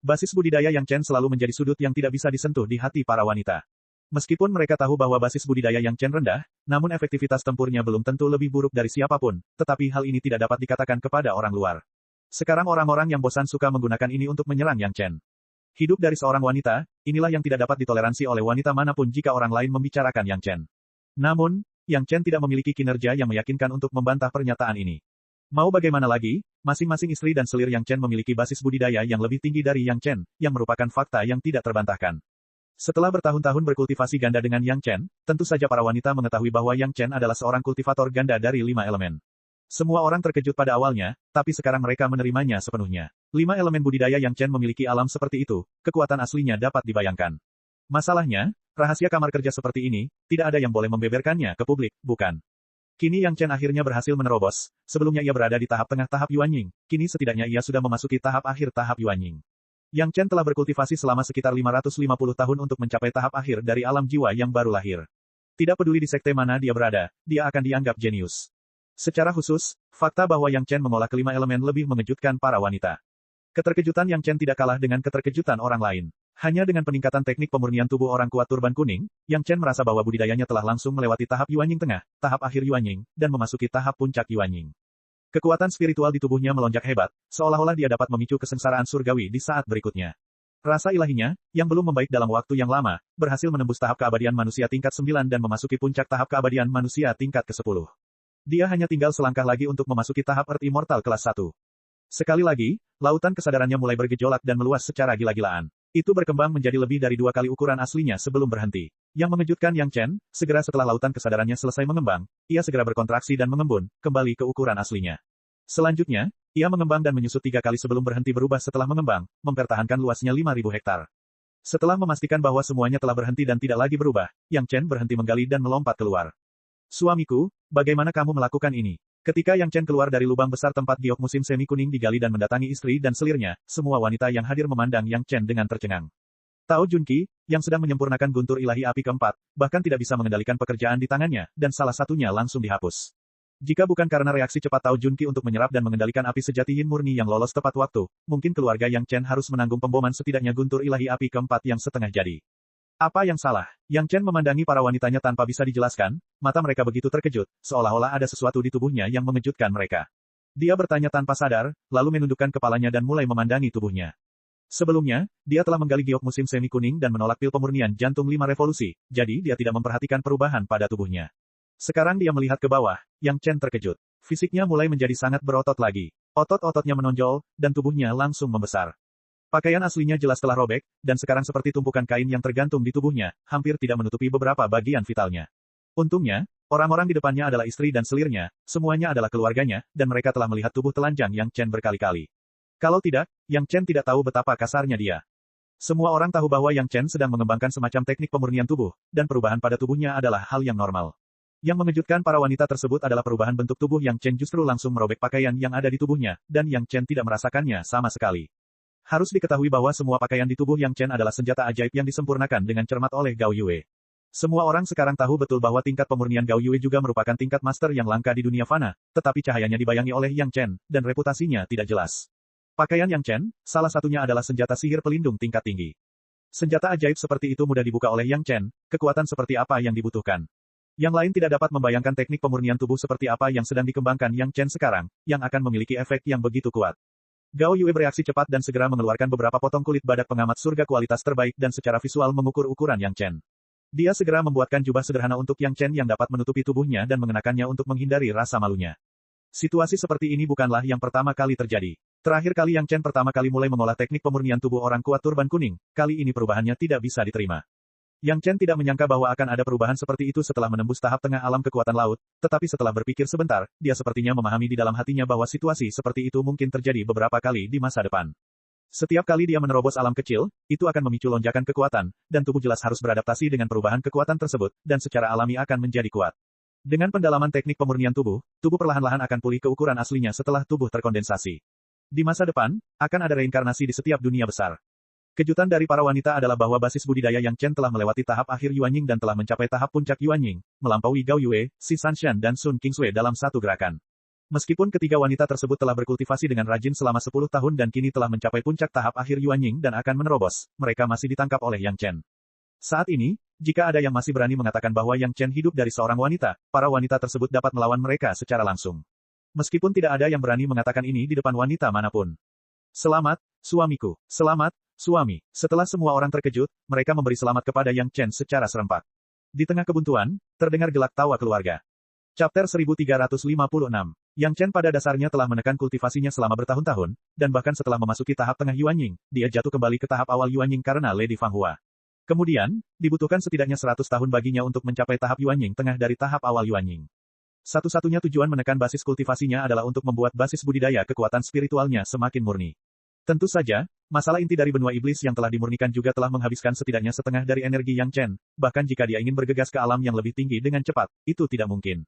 Basis budidaya Yang Chen selalu menjadi sudut yang tidak bisa disentuh di hati para wanita. Meskipun mereka tahu bahwa basis budidaya Yang Chen rendah, namun efektivitas tempurnya belum tentu lebih buruk dari siapapun, tetapi hal ini tidak dapat dikatakan kepada orang luar. Sekarang orang-orang yang bosan suka menggunakan ini untuk menyerang Yang Chen. Hidup dari seorang wanita, inilah yang tidak dapat ditoleransi oleh wanita manapun jika orang lain membicarakan Yang Chen. Namun, Yang Chen tidak memiliki kinerja yang meyakinkan untuk membantah pernyataan ini. Mau bagaimana lagi, masing-masing istri dan selir Yang Chen memiliki basis budidaya yang lebih tinggi dari Yang Chen, yang merupakan fakta yang tidak terbantahkan. Setelah bertahun-tahun berkultivasi ganda dengan Yang Chen, tentu saja para wanita mengetahui bahwa Yang Chen adalah seorang kultivator ganda dari 5 elemen. Semua orang terkejut pada awalnya, tapi sekarang mereka menerimanya sepenuhnya. 5 elemen budidaya Yang Chen memiliki alam seperti itu, kekuatan aslinya dapat dibayangkan. Masalahnya, rahasia kamar kerja seperti ini, tidak ada yang boleh membeberkannya ke publik, bukan? Kini Yang Chen akhirnya berhasil menerobos, sebelumnya ia berada di tahap tengah tahap Yuanying, kini setidaknya ia sudah memasuki tahap akhir tahap Yuanying. Yang Chen telah berkultivasi selama sekitar 550 tahun untuk mencapai tahap akhir dari alam jiwa yang baru lahir. Tidak peduli di sekte mana dia berada, dia akan dianggap jenius. Secara khusus, fakta bahwa Yang Chen mengolah kelima elemen lebih mengejutkan para wanita. Keterkejutan Yang Chen tidak kalah dengan keterkejutan orang lain. Hanya dengan peningkatan teknik pemurnian tubuh orang kuat turban kuning, Yang Chen merasa bahwa budidayanya telah langsung melewati tahap Yuanying tengah, tahap akhir Yuanying, dan memasuki tahap puncak Yuanying. Kekuatan spiritual di tubuhnya melonjak hebat, seolah-olah dia dapat memicu kesengsaraan surgawi di saat berikutnya. Rasa ilahinya, yang belum membaik dalam waktu yang lama, berhasil menembus tahap keabadian manusia tingkat 9 dan memasuki puncak tahap keabadian manusia tingkat ke-10. Dia hanya tinggal selangkah lagi untuk memasuki tahap Earth Immortal kelas 1. Sekali lagi, lautan kesadarannya mulai bergejolak dan meluas secara gila-gilaan. Itu berkembang menjadi lebih dari 2 kali ukuran aslinya sebelum berhenti. Yang mengejutkan Yang Chen, segera setelah lautan kesadarannya selesai mengembang, ia segera berkontraksi dan mengembun, kembali ke ukuran aslinya. Selanjutnya, ia mengembang dan menyusut 3 kali sebelum berhenti berubah setelah mengembang, mempertahankan luasnya 5.000 hektar. Setelah memastikan bahwa semuanya telah berhenti dan tidak lagi berubah, Yang Chen berhenti menggali dan melompat keluar. Suamiku, bagaimana kamu melakukan ini? Ketika Yang Chen keluar dari lubang besar tempat giok musim semi kuning digali dan mendatangi istri dan selirnya, semua wanita yang hadir memandang Yang Chen dengan tercengang. Tao Junqi, yang sedang menyempurnakan guntur ilahi api keempat, bahkan tidak bisa mengendalikan pekerjaan di tangannya, dan salah satunya langsung dihapus. Jika bukan karena reaksi cepat Tao Junqi untuk menyerap dan mengendalikan api sejati yin murni yang lolos tepat waktu, mungkin keluarga Yang Chen harus menanggung pemboman setidaknya guntur ilahi api keempat yang setengah jadi. Apa yang salah? Yang Chen memandangi para wanitanya tanpa bisa dijelaskan, mata mereka begitu terkejut, seolah-olah ada sesuatu di tubuhnya yang mengejutkan mereka. Dia bertanya tanpa sadar, lalu menundukkan kepalanya dan mulai memandangi tubuhnya. Sebelumnya, dia telah menggali giok musim semi kuning dan menolak pil pemurnian jantung 5 revolusi, jadi dia tidak memperhatikan perubahan pada tubuhnya. Sekarang dia melihat ke bawah, Yang Chen terkejut. Fisiknya mulai menjadi sangat berotot lagi. Otot-ototnya menonjol, dan tubuhnya langsung membesar. Pakaian aslinya jelas telah robek, dan sekarang seperti tumpukan kain yang tergantung di tubuhnya, hampir tidak menutupi beberapa bagian vitalnya. Untungnya, orang-orang di depannya adalah istri dan selirnya, semuanya adalah keluarganya, dan mereka telah melihat tubuh telanjang Yang Chen berkali-kali. Kalau tidak, Yang Chen tidak tahu betapa kasarnya dia. Semua orang tahu bahwa Yang Chen sedang mengembangkan semacam teknik pemurnian tubuh, dan perubahan pada tubuhnya adalah hal yang normal. Yang mengejutkan para wanita tersebut adalah perubahan bentuk tubuh Yang Chen justru langsung merobek pakaian yang ada di tubuhnya, dan Yang Chen tidak merasakannya sama sekali. Harus diketahui bahwa semua pakaian di tubuh Yang Chen adalah senjata ajaib yang disempurnakan dengan cermat oleh Gao Yue. Semua orang sekarang tahu betul bahwa tingkat pemurnian Gao Yue juga merupakan tingkat master yang langka di dunia fana, tetapi cahayanya dibayangi oleh Yang Chen, dan reputasinya tidak jelas. Pakaian Yang Chen, salah satunya adalah senjata sihir pelindung tingkat tinggi. Senjata ajaib seperti itu mudah dibuka oleh Yang Chen, kekuatan seperti apa yang dibutuhkan. Yang lain tidak dapat membayangkan teknik pemurnian tubuh seperti apa yang sedang dikembangkan Yang Chen sekarang, yang akan memiliki efek yang begitu kuat. Gao Yue bereaksi cepat dan segera mengeluarkan beberapa potong kulit badak pengamat surga kualitas terbaik dan secara visual mengukur ukuran Yang Chen. Dia segera membuatkan jubah sederhana untuk Yang Chen yang dapat menutupi tubuhnya dan mengenakannya untuk menghindari rasa malunya. Situasi seperti ini bukanlah yang pertama kali terjadi. Terakhir kali Yang Chen pertama kali mulai mengolah teknik pemurnian tubuh orang kuat turban kuning, kali ini perubahannya tidak bisa diterima. Yang Chen tidak menyangka bahwa akan ada perubahan seperti itu setelah menembus tahap tengah alam kekuatan laut, tetapi setelah berpikir sebentar, dia sepertinya memahami di dalam hatinya bahwa situasi seperti itu mungkin terjadi beberapa kali di masa depan. Setiap kali dia menerobos alam kecil, itu akan memicu lonjakan kekuatan, dan tubuh jelas harus beradaptasi dengan perubahan kekuatan tersebut, dan secara alami akan menjadi kuat. Dengan pendalaman teknik pemurnian tubuh perlahan-lahan akan pulih ke ukuran aslinya setelah tubuh terkondensasi. Di masa depan, akan ada reinkarnasi di setiap dunia besar. Kejutan dari para wanita adalah bahwa basis budidaya Yang Chen telah melewati tahap akhir Yuanying dan telah mencapai tahap puncak Yuanying, melampaui Gao Yue, Si Sanshan dan Sun Qingsui dalam satu gerakan. Meskipun ketiga wanita tersebut telah berkultivasi dengan rajin selama 10 tahun dan kini telah mencapai puncak tahap akhir Yuanying dan akan menerobos, mereka masih ditangkap oleh Yang Chen. Saat ini, jika ada yang masih berani mengatakan bahwa Yang Chen hidup dari seorang wanita, para wanita tersebut dapat melawan mereka secara langsung. Meskipun tidak ada yang berani mengatakan ini di depan wanita manapun. Selamat, suamiku. Selamat, suami. Setelah semua orang terkejut, mereka memberi selamat kepada Yang Chen secara serempak. Di tengah kebuntuan, terdengar gelak tawa keluarga. Chapter 1356. Yang Chen pada dasarnya telah menekan kultivasinya selama bertahun-tahun, dan bahkan setelah memasuki tahap tengah Yuanying, dia jatuh kembali ke tahap awal Yuanying karena Lady Fang Hua. Kemudian, dibutuhkan setidaknya 100 tahun baginya untuk mencapai tahap Yuanying tengah dari tahap awal Yuanying. Satu-satunya tujuan menekan basis kultivasinya adalah untuk membuat basis budidaya kekuatan spiritualnya semakin murni. Tentu saja, masalah inti dari benua iblis yang telah dimurnikan juga telah menghabiskan setidaknya setengah dari energi Yang Chen, bahkan jika dia ingin bergegas ke alam yang lebih tinggi dengan cepat, itu tidak mungkin.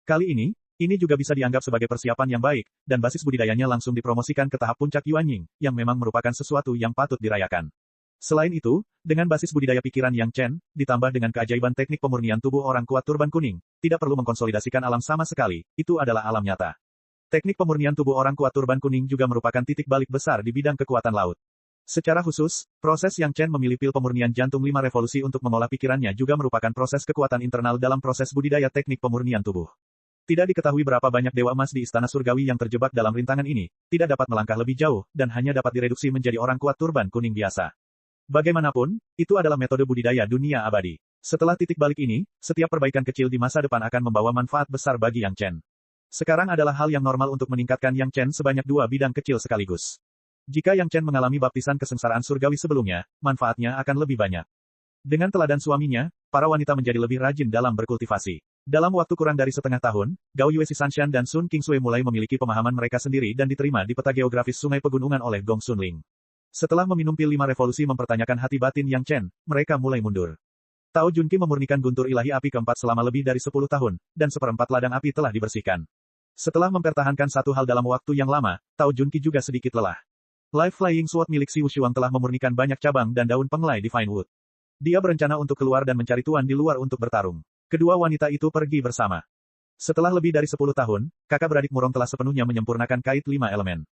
Kali ini juga bisa dianggap sebagai persiapan yang baik, dan basis budidayanya langsung dipromosikan ke tahap puncak Yuanying, yang memang merupakan sesuatu yang patut dirayakan. Selain itu, dengan basis budidaya pikiran Yang Chen, ditambah dengan keajaiban teknik pemurnian tubuh orang kuat turban kuning, tidak perlu mengkonsolidasikan alam sama sekali, itu adalah alam nyata. Teknik pemurnian tubuh orang kuat turban kuning juga merupakan titik balik besar di bidang kekuatan laut. Secara khusus, proses Yang Chen memilih pil pemurnian jantung 5 revolusi untuk mengolah pikirannya juga merupakan proses kekuatan internal dalam proses budidaya teknik pemurnian tubuh. Tidak diketahui berapa banyak dewa emas di istana surgawi yang terjebak dalam rintangan ini, tidak dapat melangkah lebih jauh, dan hanya dapat direduksi menjadi orang kuat turban kuning biasa. Bagaimanapun, itu adalah metode budidaya dunia abadi. Setelah titik balik ini, setiap perbaikan kecil di masa depan akan membawa manfaat besar bagi Yang Chen. Sekarang adalah hal yang normal untuk meningkatkan Yang Chen sebanyak 2 bidang kecil sekaligus. Jika Yang Chen mengalami baptisan kesengsaraan surgawi sebelumnya, manfaatnya akan lebih banyak. Dengan teladan suaminya, para wanita menjadi lebih rajin dalam berkultivasi. Dalam waktu kurang dari setengah tahun, Gao Yue Si Sanshan dan Sun Qingsui mulai memiliki pemahaman mereka sendiri dan diterima di peta geografis sungai pegunungan oleh Gong Sunling. Setelah meminum pil 5 revolusi mempertanyakan hati batin Yang Chen, mereka mulai mundur. Tao Junqi memurnikan guntur ilahi api keempat selama lebih dari 10 tahun, dan seperempat ladang api telah dibersihkan. Setelah mempertahankan satu hal dalam waktu yang lama, Tao Junqi juga sedikit lelah. Live Flying Sword milik Si Wushuang telah memurnikan banyak cabang dan daun penglai di Vinewood. Dia berencana untuk keluar dan mencari tuan di luar untuk bertarung. Kedua wanita itu pergi bersama. Setelah lebih dari 10 tahun, kakak beradik murong telah sepenuhnya menyempurnakan kait 5 elemen.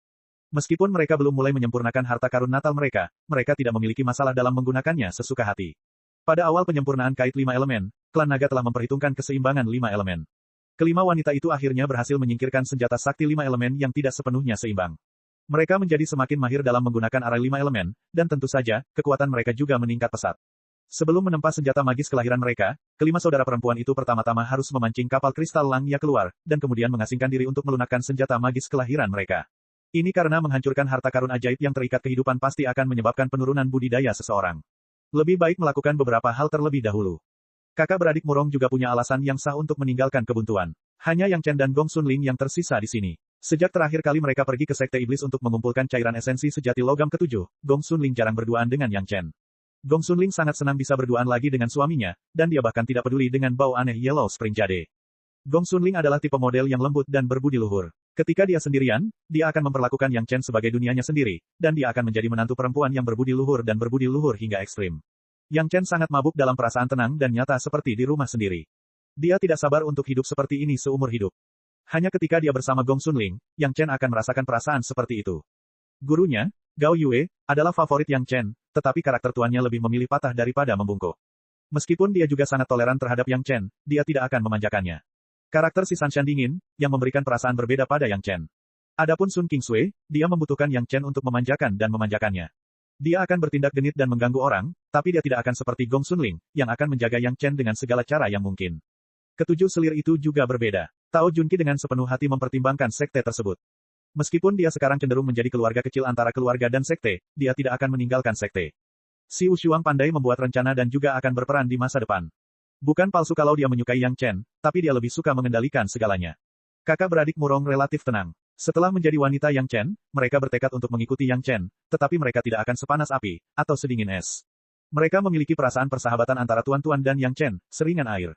Meskipun mereka belum mulai menyempurnakan harta karun natal mereka, mereka tidak memiliki masalah dalam menggunakannya sesuka hati. Pada awal penyempurnaan kait 5 elemen, klan naga telah memperhitungkan keseimbangan 5 elemen. Kelima wanita itu akhirnya berhasil menyingkirkan senjata sakti 5 elemen yang tidak sepenuhnya seimbang. Mereka menjadi semakin mahir dalam menggunakan arai 5 elemen, dan tentu saja, kekuatan mereka juga meningkat pesat. Sebelum menempa senjata magis kelahiran mereka, kelima saudara perempuan itu pertama-tama harus memancing kapal kristal Langya keluar, dan kemudian mengasingkan diri untuk melunakkan senjata magis kelahiran mereka. Ini karena menghancurkan harta karun ajaib yang terikat kehidupan pasti akan menyebabkan penurunan budidaya seseorang. Lebih baik melakukan beberapa hal terlebih dahulu. Kakak beradik murong juga punya alasan yang sah untuk meninggalkan kebuntuan. Hanya Yang Chen dan Gong Sunling yang tersisa di sini. Sejak terakhir kali mereka pergi ke Sekte Iblis untuk mengumpulkan cairan esensi sejati logam ketujuh, Gong Sunling jarang berduaan dengan Yang Chen. Gong Sunling sangat senang bisa berduaan lagi dengan suaminya, dan dia bahkan tidak peduli dengan bau aneh Yellow Spring Jade. Gong Sunling adalah tipe model yang lembut dan berbudi luhur. Ketika dia sendirian, dia akan memperlakukan Yang Chen sebagai dunianya sendiri, dan dia akan menjadi menantu perempuan yang berbudi luhur dan berbudi luhur hingga ekstrim. Yang Chen sangat mabuk dalam perasaan tenang dan nyata seperti di rumah sendiri. Dia tidak sabar untuk hidup seperti ini seumur hidup. Hanya ketika dia bersama Gong Xunling, Yang Chen akan merasakan perasaan seperti itu. Gurunya, Gao Yue, adalah favorit Yang Chen, tetapi karakter tuannya lebih memilih patah daripada membungkuk. Meskipun dia juga sangat toleran terhadap Yang Chen, dia tidak akan memanjakannya. Karakter si Sanshan dingin, yang memberikan perasaan berbeda pada Yang Chen. Adapun Sun Qingsui, dia membutuhkan Yang Chen untuk memanjakan dan memanjakannya. Dia akan bertindak genit dan mengganggu orang, tapi dia tidak akan seperti Gong Xunling, yang akan menjaga Yang Chen dengan segala cara yang mungkin. Ketujuh selir itu juga berbeda. Tao Junqi dengan sepenuh hati mempertimbangkan sekte tersebut. Meskipun dia sekarang cenderung menjadi keluarga kecil antara keluarga dan sekte, dia tidak akan meninggalkan sekte. Si Wushuang pandai membuat rencana dan juga akan berperan di masa depan. Bukan palsu kalau dia menyukai Yang Chen, tapi dia lebih suka mengendalikan segalanya. Kakak beradik Murong relatif tenang. Setelah menjadi wanita Yang Chen, mereka bertekad untuk mengikuti Yang Chen, tetapi mereka tidak akan sepanas api, atau sedingin es. Mereka memiliki perasaan persahabatan antara tuan-tuan dan Yang Chen, seringan air.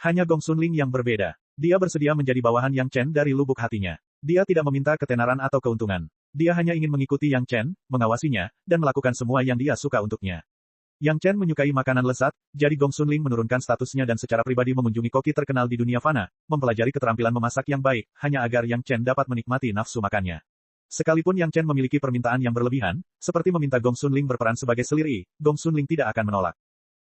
Hanya Gong Xunling yang berbeda. Dia bersedia menjadi bawahan Yang Chen dari lubuk hatinya. Dia tidak meminta ketenaran atau keuntungan. Dia hanya ingin mengikuti Yang Chen, mengawasinya, dan melakukan semua yang dia suka untuknya. Yang Chen menyukai makanan lezat, jadi Gong Xunling menurunkan statusnya dan secara pribadi mengunjungi koki terkenal di dunia fana, mempelajari keterampilan memasak yang baik, hanya agar Yang Chen dapat menikmati nafsu makannya. Sekalipun Yang Chen memiliki permintaan yang berlebihan, seperti meminta Gong Xunling berperan sebagai selir, Gong Xunling tidak akan menolak.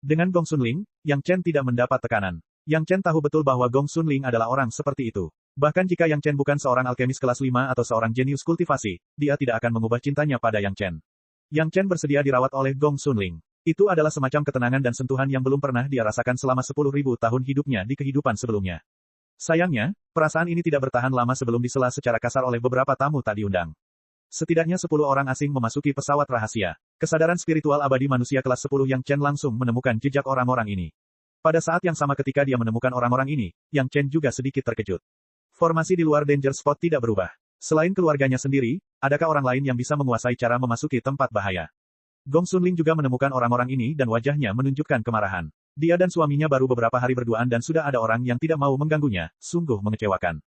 Dengan Gong Xunling, Yang Chen tidak mendapat tekanan. Yang Chen tahu betul bahwa Gong Xunling adalah orang seperti itu. Bahkan jika Yang Chen bukan seorang alkemis kelas 5 atau seorang jenius kultivasi, dia tidak akan mengubah cintanya pada Yang Chen. Yang Chen bersedia dirawat oleh Gong Xunling. Itu adalah semacam ketenangan dan sentuhan yang belum pernah dia rasakan selama 10.000 tahun hidupnya di kehidupan sebelumnya. Sayangnya, perasaan ini tidak bertahan lama sebelum disela secara kasar oleh beberapa tamu tak diundang. Setidaknya 10 orang asing memasuki pesawat rahasia. Kesadaran spiritual abadi manusia kelas 10 Yang Chen langsung menemukan jejak orang-orang ini. Pada saat yang sama ketika dia menemukan orang-orang ini, Yang Chen juga sedikit terkejut. Formasi di luar danger spot tidak berubah. Selain keluarganya sendiri, adakah orang lain yang bisa menguasai cara memasuki tempat bahaya? Gong Xunling juga menemukan orang-orang ini dan wajahnya menunjukkan kemarahan. Dia dan suaminya baru beberapa hari berduaan dan sudah ada orang yang tidak mau mengganggunya, sungguh mengecewakan.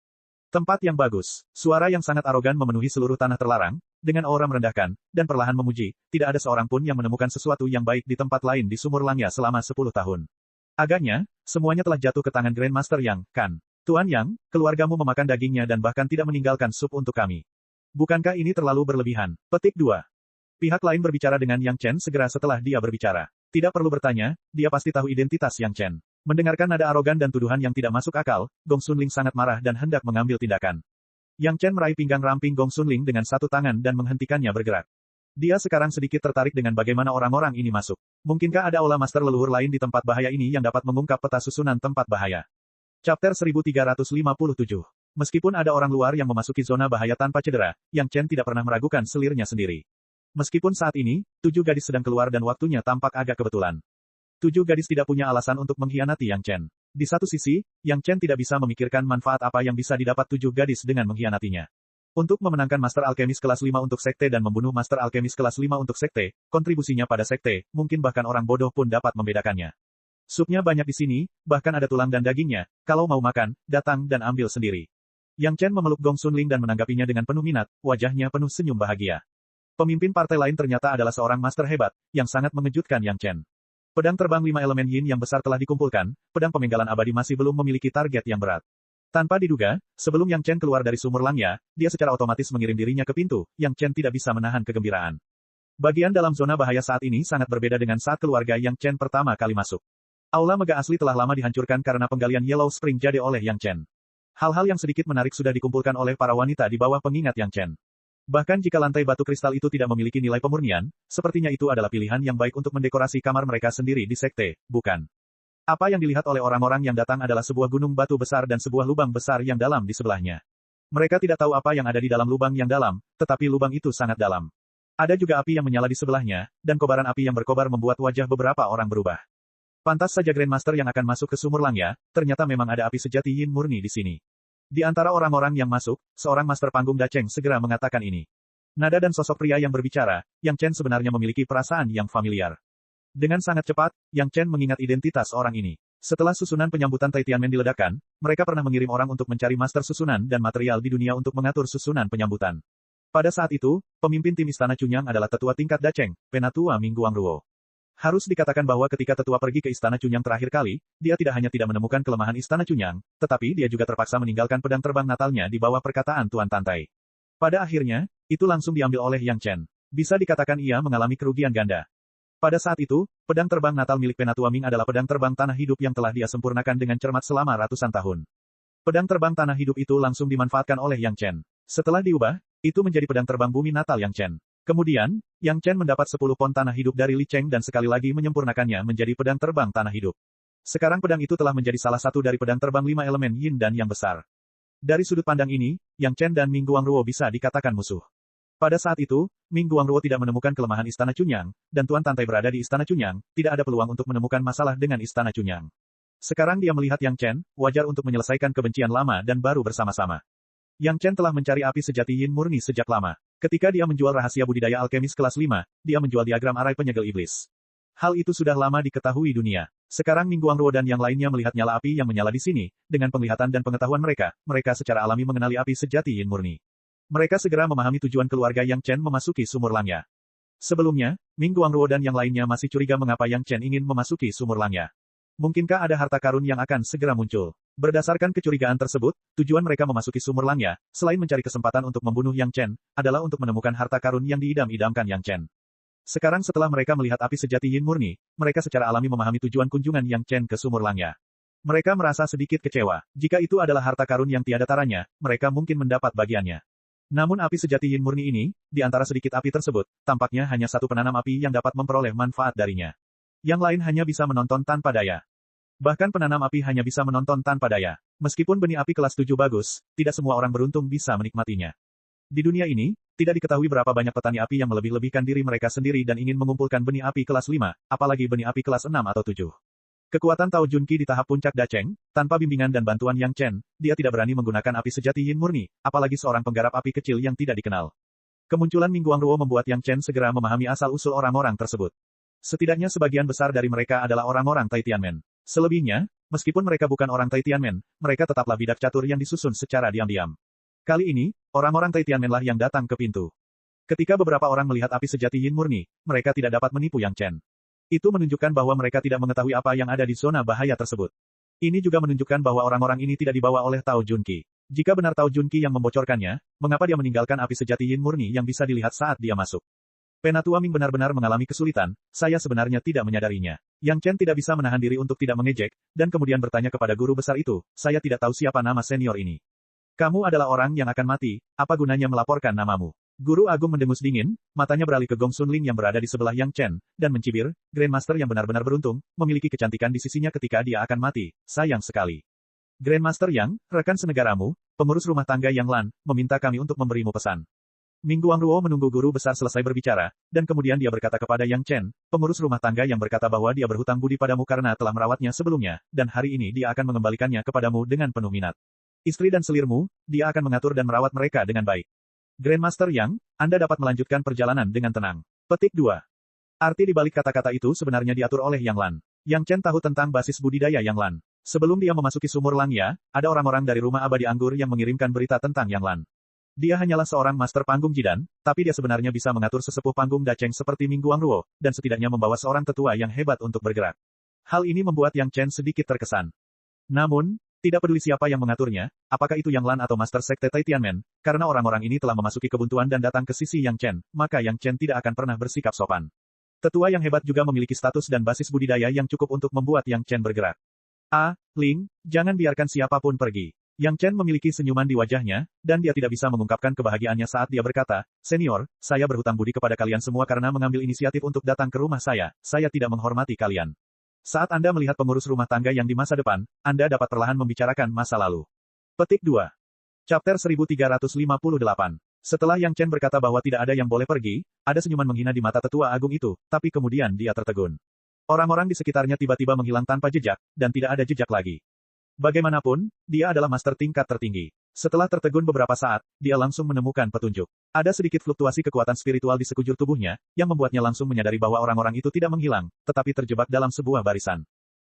Tempat yang bagus, suara yang sangat arogan memenuhi seluruh tanah terlarang, dengan aura merendahkan, dan perlahan memuji, tidak ada seorang pun yang menemukan sesuatu yang baik di tempat lain di Sumur Langya selama 10 tahun. Agaknya, semuanya telah jatuh ke tangan Grandmaster Yang, kan? Tuan Yang, keluargamu memakan dagingnya dan bahkan tidak meninggalkan sup untuk kami. Bukankah ini terlalu berlebihan? Petik 2. Pihak lain berbicara dengan Yang Chen segera setelah dia berbicara. Tidak perlu bertanya, dia pasti tahu identitas Yang Chen. Mendengarkan nada arogan dan tuduhan yang tidak masuk akal, Gong Xunling sangat marah dan hendak mengambil tindakan. Yang Chen meraih pinggang ramping Gong Xunling dengan satu tangan dan menghentikannya bergerak. Dia sekarang sedikit tertarik dengan bagaimana orang-orang ini masuk. Mungkinkah ada aula master leluhur lain di tempat bahaya ini yang dapat mengungkap peta susunan tempat bahaya? Chapter 1357. Meskipun ada orang luar yang memasuki zona bahaya tanpa cedera, Yang Chen tidak pernah meragukan selirnya sendiri. Meskipun saat ini, 7 gadis sedang keluar dan waktunya tampak agak kebetulan. 7 gadis tidak punya alasan untuk mengkhianati Yang Chen. Di satu sisi, Yang Chen tidak bisa memikirkan manfaat apa yang bisa didapat 7 gadis dengan mengkhianatinya. Untuk memenangkan Master Alkemis kelas 5 untuk sekte dan membunuh Master Alkemis kelas 5 untuk sekte, kontribusinya pada sekte, mungkin bahkan orang bodoh pun dapat membedakannya. Supnya banyak di sini, bahkan ada tulang dan dagingnya, kalau mau makan, datang dan ambil sendiri. Yang Chen memeluk Gong Xunling dan menanggapinya dengan penuh minat, wajahnya penuh senyum bahagia. Pemimpin partai lain ternyata adalah seorang master hebat, yang sangat mengejutkan Yang Chen. Pedang terbang 5 elemen yin yang besar telah dikumpulkan, pedang pemenggalan abadi masih belum memiliki target yang berat. Tanpa diduga, sebelum Yang Chen keluar dari Sumur Langya, dia secara otomatis mengirim dirinya ke pintu, Yang Chen tidak bisa menahan kegembiraan. Bagian dalam zona bahaya saat ini sangat berbeda dengan saat keluarga Yang Chen pertama kali masuk. Aula Mega asli telah lama dihancurkan karena penggalian Yellow Spring Jade oleh Yang Chen. Hal-hal yang sedikit menarik sudah dikumpulkan oleh para wanita di bawah pengingat Yang Chen. Bahkan jika lantai batu kristal itu tidak memiliki nilai pemurnian, sepertinya itu adalah pilihan yang baik untuk mendekorasi kamar mereka sendiri di sekte, bukan? Apa yang dilihat oleh orang-orang yang datang adalah sebuah gunung batu besar dan sebuah lubang besar yang dalam di sebelahnya. Mereka tidak tahu apa yang ada di dalam lubang yang dalam, tetapi lubang itu sangat dalam. Ada juga api yang menyala di sebelahnya, dan kobaran api yang berkobar membuat wajah beberapa orang berubah. Pantas saja Grandmaster yang akan masuk ke Sumur Langya, ternyata memang ada api sejati yin murni di sini. Di antara orang-orang yang masuk, seorang master panggung Dacheng segera mengatakan ini. Nada dan sosok pria yang berbicara, Yang Chen sebenarnya memiliki perasaan yang familiar. Dengan sangat cepat, Yang Chen mengingat identitas orang ini. Setelah susunan penyambutan Tai Tianmen diledakkan, mereka pernah mengirim orang untuk mencari master susunan dan material di dunia untuk mengatur susunan penyambutan. Pada saat itu, pemimpin tim Istana Cunyang adalah tetua tingkat Dacheng, Penatua Ming Guangruo. Harus dikatakan bahwa ketika tetua pergi ke Istana Cunyang terakhir kali, dia tidak hanya tidak menemukan kelemahan Istana Cunyang, tetapi dia juga terpaksa meninggalkan pedang terbang natalnya di bawah perkataan Tuan Tantai. Pada akhirnya, itu langsung diambil oleh Yang Chen. Bisa dikatakan ia mengalami kerugian ganda. Pada saat itu, pedang terbang natal milik Penatua Ming adalah pedang terbang tanah hidup yang telah dia sempurnakan dengan cermat selama ratusan tahun. Pedang terbang tanah hidup itu langsung dimanfaatkan oleh Yang Chen. Setelah diubah, itu menjadi pedang terbang bumi natal Yang Chen. Kemudian, Yang Chen mendapat 10 pon tanah hidup dari Li Cheng dan sekali lagi menyempurnakannya menjadi pedang terbang tanah hidup. Sekarang pedang itu telah menjadi salah satu dari pedang terbang 5 elemen yin dan yang besar. Dari sudut pandang ini, Yang Chen dan Ming Guangruo bisa dikatakan musuh. Pada saat itu, Ming Guangruo tidak menemukan kelemahan Istana Cunyang, dan Tuan Tantai berada di Istana Cunyang, tidak ada peluang untuk menemukan masalah dengan Istana Cunyang. Sekarang dia melihat Yang Chen, wajar untuk menyelesaikan kebencian lama dan baru bersama-sama. Yang Chen telah mencari api sejati yin murni sejak lama. Ketika dia menjual rahasia budidaya alkemis kelas 5, dia menjual diagram arai penyegel iblis. Hal itu sudah lama diketahui dunia. Sekarang Ming Guangruo dan yang lainnya melihat nyala api yang menyala di sini, dengan penglihatan dan pengetahuan mereka, mereka secara alami mengenali api sejati yin murni. Mereka segera memahami tujuan keluarga Yang Chen memasuki sumur Langya. Sebelumnya, Ming Guangruo dan yang lainnya masih curiga mengapa Yang Chen ingin memasuki sumur Langya. Mungkinkah ada harta karun yang akan segera muncul? Berdasarkan kecurigaan tersebut, tujuan mereka memasuki sumur Langya, selain mencari kesempatan untuk membunuh Yang Chen, adalah untuk menemukan harta karun yang diidam-idamkan Yang Chen. Sekarang setelah mereka melihat api sejati yin murni, mereka secara alami memahami tujuan kunjungan Yang Chen ke sumur Langya. Mereka merasa sedikit kecewa. Jika itu adalah harta karun yang tiada taranya, mereka mungkin mendapat bagiannya. Namun api sejati yin murni ini, di antara sedikit api tersebut, tampaknya hanya satu penanam api yang dapat memperoleh manfaat darinya. Yang lain hanya bisa menonton tanpa daya. Bahkan penanam api hanya bisa menonton tanpa daya. Meskipun benih api kelas 7 bagus, tidak semua orang beruntung bisa menikmatinya. Di dunia ini, tidak diketahui berapa banyak petani api yang melebih-lebihkan diri mereka sendiri dan ingin mengumpulkan benih api kelas 5, apalagi benih api kelas 6 atau 7. Kekuatan Tao Junqi di tahap puncak Dacheng, tanpa bimbingan dan bantuan Yang Chen, dia tidak berani menggunakan api sejati yin murni, apalagi seorang penggarap api kecil yang tidak dikenal. Kemunculan Ming Guangruo membuat Yang Chen segera memahami asal-usul orang-orang tersebut. Setidaknya sebagian besar dari mereka adalah orang-orang Tai Tianmen. Selebihnya, meskipun mereka bukan orang Tai Tianmen, mereka tetaplah bidak catur yang disusun secara diam-diam. Kali ini, orang-orang Tai Tianmen-lah yang datang ke pintu. Ketika beberapa orang melihat api sejati yin murni, mereka tidak dapat menipu Yang Chen. Itu menunjukkan bahwa mereka tidak mengetahui apa yang ada di zona bahaya tersebut. Ini juga menunjukkan bahwa orang-orang ini tidak dibawa oleh Tao Junqi. Jika benar Tao Junqi yang membocorkannya, mengapa dia meninggalkan api sejati yin murni yang bisa dilihat saat dia masuk? Penatua Ming benar-benar mengalami kesulitan, saya sebenarnya tidak menyadarinya. Yang Chen tidak bisa menahan diri untuk tidak mengejek, dan kemudian bertanya kepada guru besar itu, saya tidak tahu siapa nama senior ini. Kamu adalah orang yang akan mati, apa gunanya melaporkan namamu? Guru Agung mendengus dingin, matanya beralih ke Gong Sunling yang berada di sebelah Yang Chen, dan mencibir, Grandmaster yang benar-benar beruntung, memiliki kecantikan di sisinya ketika dia akan mati, sayang sekali. Grandmaster Yang, rekan senegaramu, pengurus rumah tangga Yang Lan, meminta kami untuk memberimu pesan. Ming Guangruo menunggu guru besar selesai berbicara, dan kemudian dia berkata kepada Yang Chen, pengurus rumah tangga yang berkata bahwa dia berhutang budi padamu karena telah merawatnya sebelumnya, dan hari ini dia akan mengembalikannya kepadamu dengan penuh minat. Istri dan selirmu, dia akan mengatur dan merawat mereka dengan baik. Grandmaster Yang, Anda dapat melanjutkan perjalanan dengan tenang. Petik 2. Arti di balik kata-kata itu sebenarnya diatur oleh Yang Lan. Yang Chen tahu tentang basis budidaya Yang Lan. Sebelum dia memasuki sumur Langya, ada orang-orang dari rumah abadi anggur yang mengirimkan berita tentang Yang Lan. Dia hanyalah seorang master panggung Jidan, tapi dia sebenarnya bisa mengatur sesepuh panggung Dacheng seperti Ming Guangruo, dan setidaknya membawa seorang tetua yang hebat untuk bergerak. Hal ini membuat Yang Chen sedikit terkesan. Namun, tidak peduli siapa yang mengaturnya, apakah itu Yang Lan atau Master Sekte Tai Tianmen, karena orang-orang ini telah memasuki kebuntuan dan datang ke sisi Yang Chen, maka Yang Chen tidak akan pernah bersikap sopan. Tetua yang hebat juga memiliki status dan basis budidaya yang cukup untuk membuat Yang Chen bergerak. Ling, jangan biarkan siapapun pergi. Yang Chen memiliki senyuman di wajahnya, dan dia tidak bisa mengungkapkan kebahagiaannya saat dia berkata, Senior, saya berhutang budi kepada kalian semua karena mengambil inisiatif untuk datang ke rumah saya tidak menghormati kalian. Saat Anda melihat pengurus rumah tangga yang di masa depan, Anda dapat perlahan membicarakan masa lalu. Petik 2. Chapter 1358. Setelah Yang Chen berkata bahwa tidak ada yang boleh pergi, ada senyuman menghina di mata tetua agung itu, tapi kemudian dia tertegun. Orang-orang di sekitarnya tiba-tiba menghilang tanpa jejak, dan tidak ada jejak lagi. Bagaimanapun, dia adalah master tingkat tertinggi. Setelah tertegun beberapa saat, dia langsung menemukan petunjuk. Ada sedikit fluktuasi kekuatan spiritual di sekujur tubuhnya, yang membuatnya langsung menyadari bahwa orang-orang itu tidak menghilang, tetapi terjebak dalam sebuah barisan.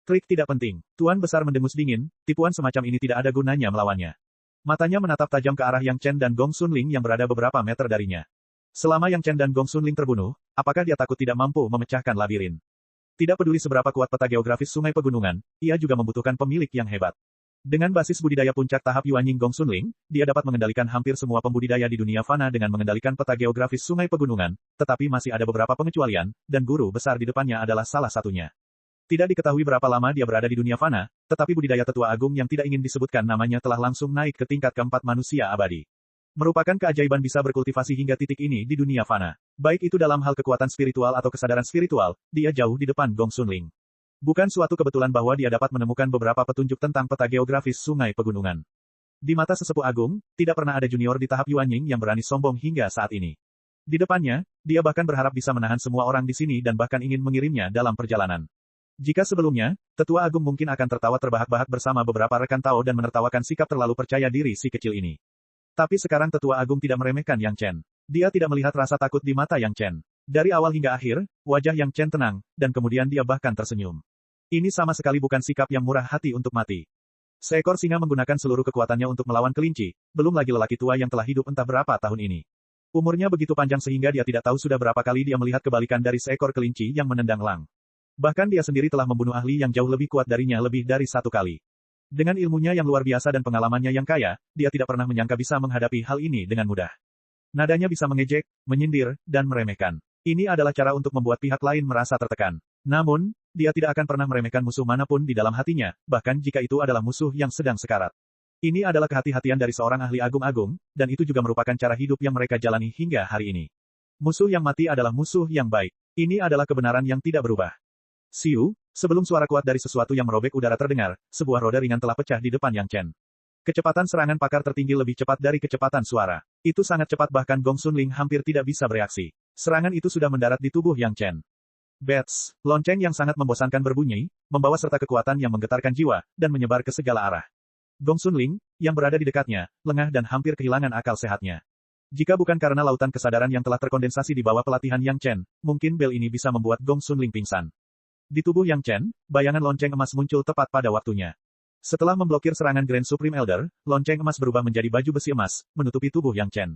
Trik tidak penting. Tuan besar mendengus dingin, tipuan semacam ini tidak ada gunanya melawannya. Matanya menatap tajam ke arah Yang Chen dan Gong Sunling yang berada beberapa meter darinya. Selama Yang Chen dan Gong Sunling terbunuh, apakah dia takut tidak mampu memecahkan labirin? Tidak peduli seberapa kuat peta geografis sungai pegunungan, ia juga membutuhkan pemilik yang hebat. Dengan basis budidaya puncak tahap Yuanying Gongsunling, dia dapat mengendalikan hampir semua pembudidaya di dunia fana dengan mengendalikan peta geografis sungai pegunungan, tetapi masih ada beberapa pengecualian, dan guru besar di depannya adalah salah satunya. Tidak diketahui berapa lama dia berada di dunia fana, tetapi budidaya tetua agung yang tidak ingin disebutkan namanya telah langsung naik ke tingkat keempat manusia abadi. Merupakan keajaiban bisa berkultivasi hingga titik ini di dunia fana. Baik itu dalam hal kekuatan spiritual atau kesadaran spiritual, dia jauh di depan Gongsunling. Bukan suatu kebetulan bahwa dia dapat menemukan beberapa petunjuk tentang peta geografis sungai pegunungan. Di mata sesepuh agung, tidak pernah ada junior di tahap Yuanying yang berani sombong hingga saat ini. Di depannya, dia bahkan berharap bisa menahan semua orang di sini dan bahkan ingin mengirimnya dalam perjalanan. Jika sebelumnya, tetua agung mungkin akan tertawa terbahak-bahak bersama beberapa rekan Tao dan menertawakan sikap terlalu percaya diri si kecil ini. Tapi sekarang tetua agung tidak meremehkan Yang Chen. Dia tidak melihat rasa takut di mata Yang Chen. Dari awal hingga akhir, wajah Yang Chen tenang, dan kemudian dia bahkan tersenyum. Ini sama sekali bukan sikap yang murah hati untuk mati. Seekor singa menggunakan seluruh kekuatannya untuk melawan kelinci, belum lagi lelaki tua yang telah hidup entah berapa tahun ini. Umurnya begitu panjang sehingga dia tidak tahu sudah berapa kali dia melihat kebalikan dari seekor kelinci yang menendang Lang. Bahkan dia sendiri telah membunuh ahli yang jauh lebih kuat darinya lebih dari satu kali. Dengan ilmunya yang luar biasa dan pengalamannya yang kaya, dia tidak pernah menyangka bisa menghadapi hal ini dengan mudah. Nadanya bisa mengejek, menyindir, dan meremehkan. Ini adalah cara untuk membuat pihak lain merasa tertekan. Namun, dia tidak akan pernah meremehkan musuh manapun di dalam hatinya, bahkan jika itu adalah musuh yang sedang sekarat. Ini adalah kehati-hatian dari seorang ahli agung-agung, dan itu juga merupakan cara hidup yang mereka jalani hingga hari ini. Musuh yang mati adalah musuh yang baik. Ini adalah kebenaran yang tidak berubah. Siu, sebelum suara kuat dari sesuatu yang merobek udara terdengar, sebuah roda ringan telah pecah di depan Yang Chen. Kecepatan serangan pakar tertinggi lebih cepat dari kecepatan suara. Itu sangat cepat bahkan Gongsunling hampir tidak bisa bereaksi. Serangan itu sudah mendarat di tubuh Yang Chen. Bats, lonceng yang sangat membosankan berbunyi, membawa serta kekuatan yang menggetarkan jiwa, dan menyebar ke segala arah. Gongsunling, yang berada di dekatnya, lengah dan hampir kehilangan akal sehatnya. Jika bukan karena lautan kesadaran yang telah terkondensasi di bawah pelatihan Yang Chen, mungkin bel ini bisa membuat Gongsunling pingsan. Di tubuh Yang Chen, bayangan lonceng emas muncul tepat pada waktunya. Setelah memblokir serangan Grand Supreme Elder, lonceng emas berubah menjadi baju besi emas, menutupi tubuh Yang Chen.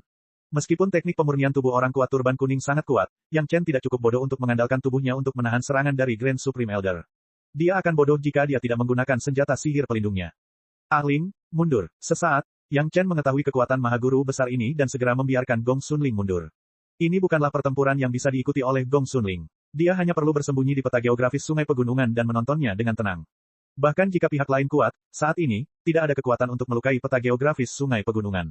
Meskipun teknik pemurnian tubuh orang kuat turban kuning sangat kuat, Yang Chen tidak cukup bodoh untuk mengandalkan tubuhnya untuk menahan serangan dari Grand Supreme Elder. Dia akan bodoh jika dia tidak menggunakan senjata sihir pelindungnya. Ahling, mundur. Sesaat, Yang Chen mengetahui kekuatan Maha Guru besar ini dan segera membiarkan Gongsunling mundur. Ini bukanlah pertempuran yang bisa diikuti oleh Gongsunling. Dia hanya perlu bersembunyi di peta geografis sungai pegunungan dan menontonnya dengan tenang. Bahkan jika pihak lain kuat, saat ini, tidak ada kekuatan untuk melukai peta geografis sungai pegunungan.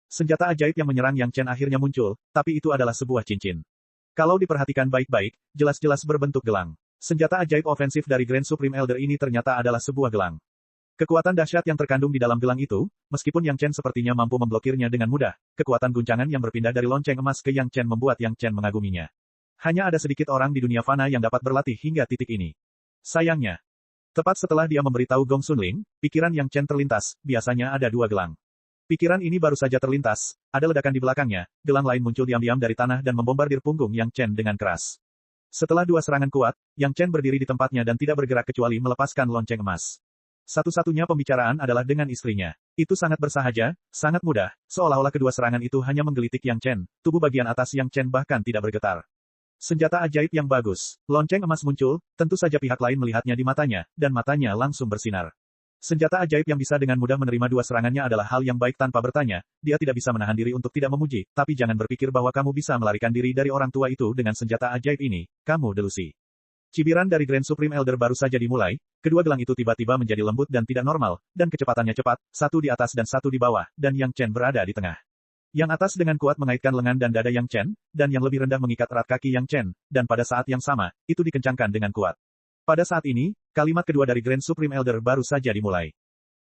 Senjata ajaib yang menyerang Yang Chen akhirnya muncul, tapi itu adalah sebuah cincin. Kalau diperhatikan baik-baik, jelas-jelas berbentuk gelang. Senjata ajaib ofensif dari Grand Supreme Elder ini ternyata adalah sebuah gelang. Kekuatan dahsyat yang terkandung di dalam gelang itu, meskipun Yang Chen sepertinya mampu memblokirnya dengan mudah, kekuatan guncangan yang berpindah dari lonceng emas ke Yang Chen membuat Yang Chen mengaguminya. Hanya ada sedikit orang di dunia fana yang dapat berlatih hingga titik ini. Sayangnya, tepat setelah dia memberitahu Gongsunling, pikiran Yang Chen terlintas, biasanya ada dua gelang. Pikiran ini baru saja terlintas, ada ledakan di belakangnya, gelang lain muncul diam-diam dari tanah dan membombardir punggung Yang Chen dengan keras. Setelah dua serangan kuat, Yang Chen berdiri di tempatnya dan tidak bergerak kecuali melepaskan lonceng emas. Satu-satunya pembicaraan adalah dengan istrinya. Itu sangat bersahaja, sangat mudah, seolah-olah kedua serangan itu hanya menggelitik Yang Chen, tubuh bagian atas Yang Chen bahkan tidak bergetar. Senjata ajaib yang bagus. Lonceng emas muncul, tentu saja pihak lain melihatnya di matanya, dan matanya langsung bersinar. Senjata ajaib yang bisa dengan mudah menerima dua serangannya adalah hal yang baik tanpa bertanya, dia tidak bisa menahan diri untuk tidak memuji, tapi jangan berpikir bahwa kamu bisa melarikan diri dari orang tua itu dengan senjata ajaib ini, kamu delusi. Cibiran dari Grand Supreme Elder baru saja dimulai, kedua gelang itu tiba-tiba menjadi lembut dan tidak normal, dan kecepatannya cepat, satu di atas dan satu di bawah, dan Yang Chen berada di tengah. Yang atas dengan kuat mengaitkan lengan dan dada Yang Chen, dan yang lebih rendah mengikat erat kaki Yang Chen, dan pada saat yang sama, itu dikencangkan dengan kuat. Pada saat ini, kalimat kedua dari Grand Supreme Elder baru saja dimulai.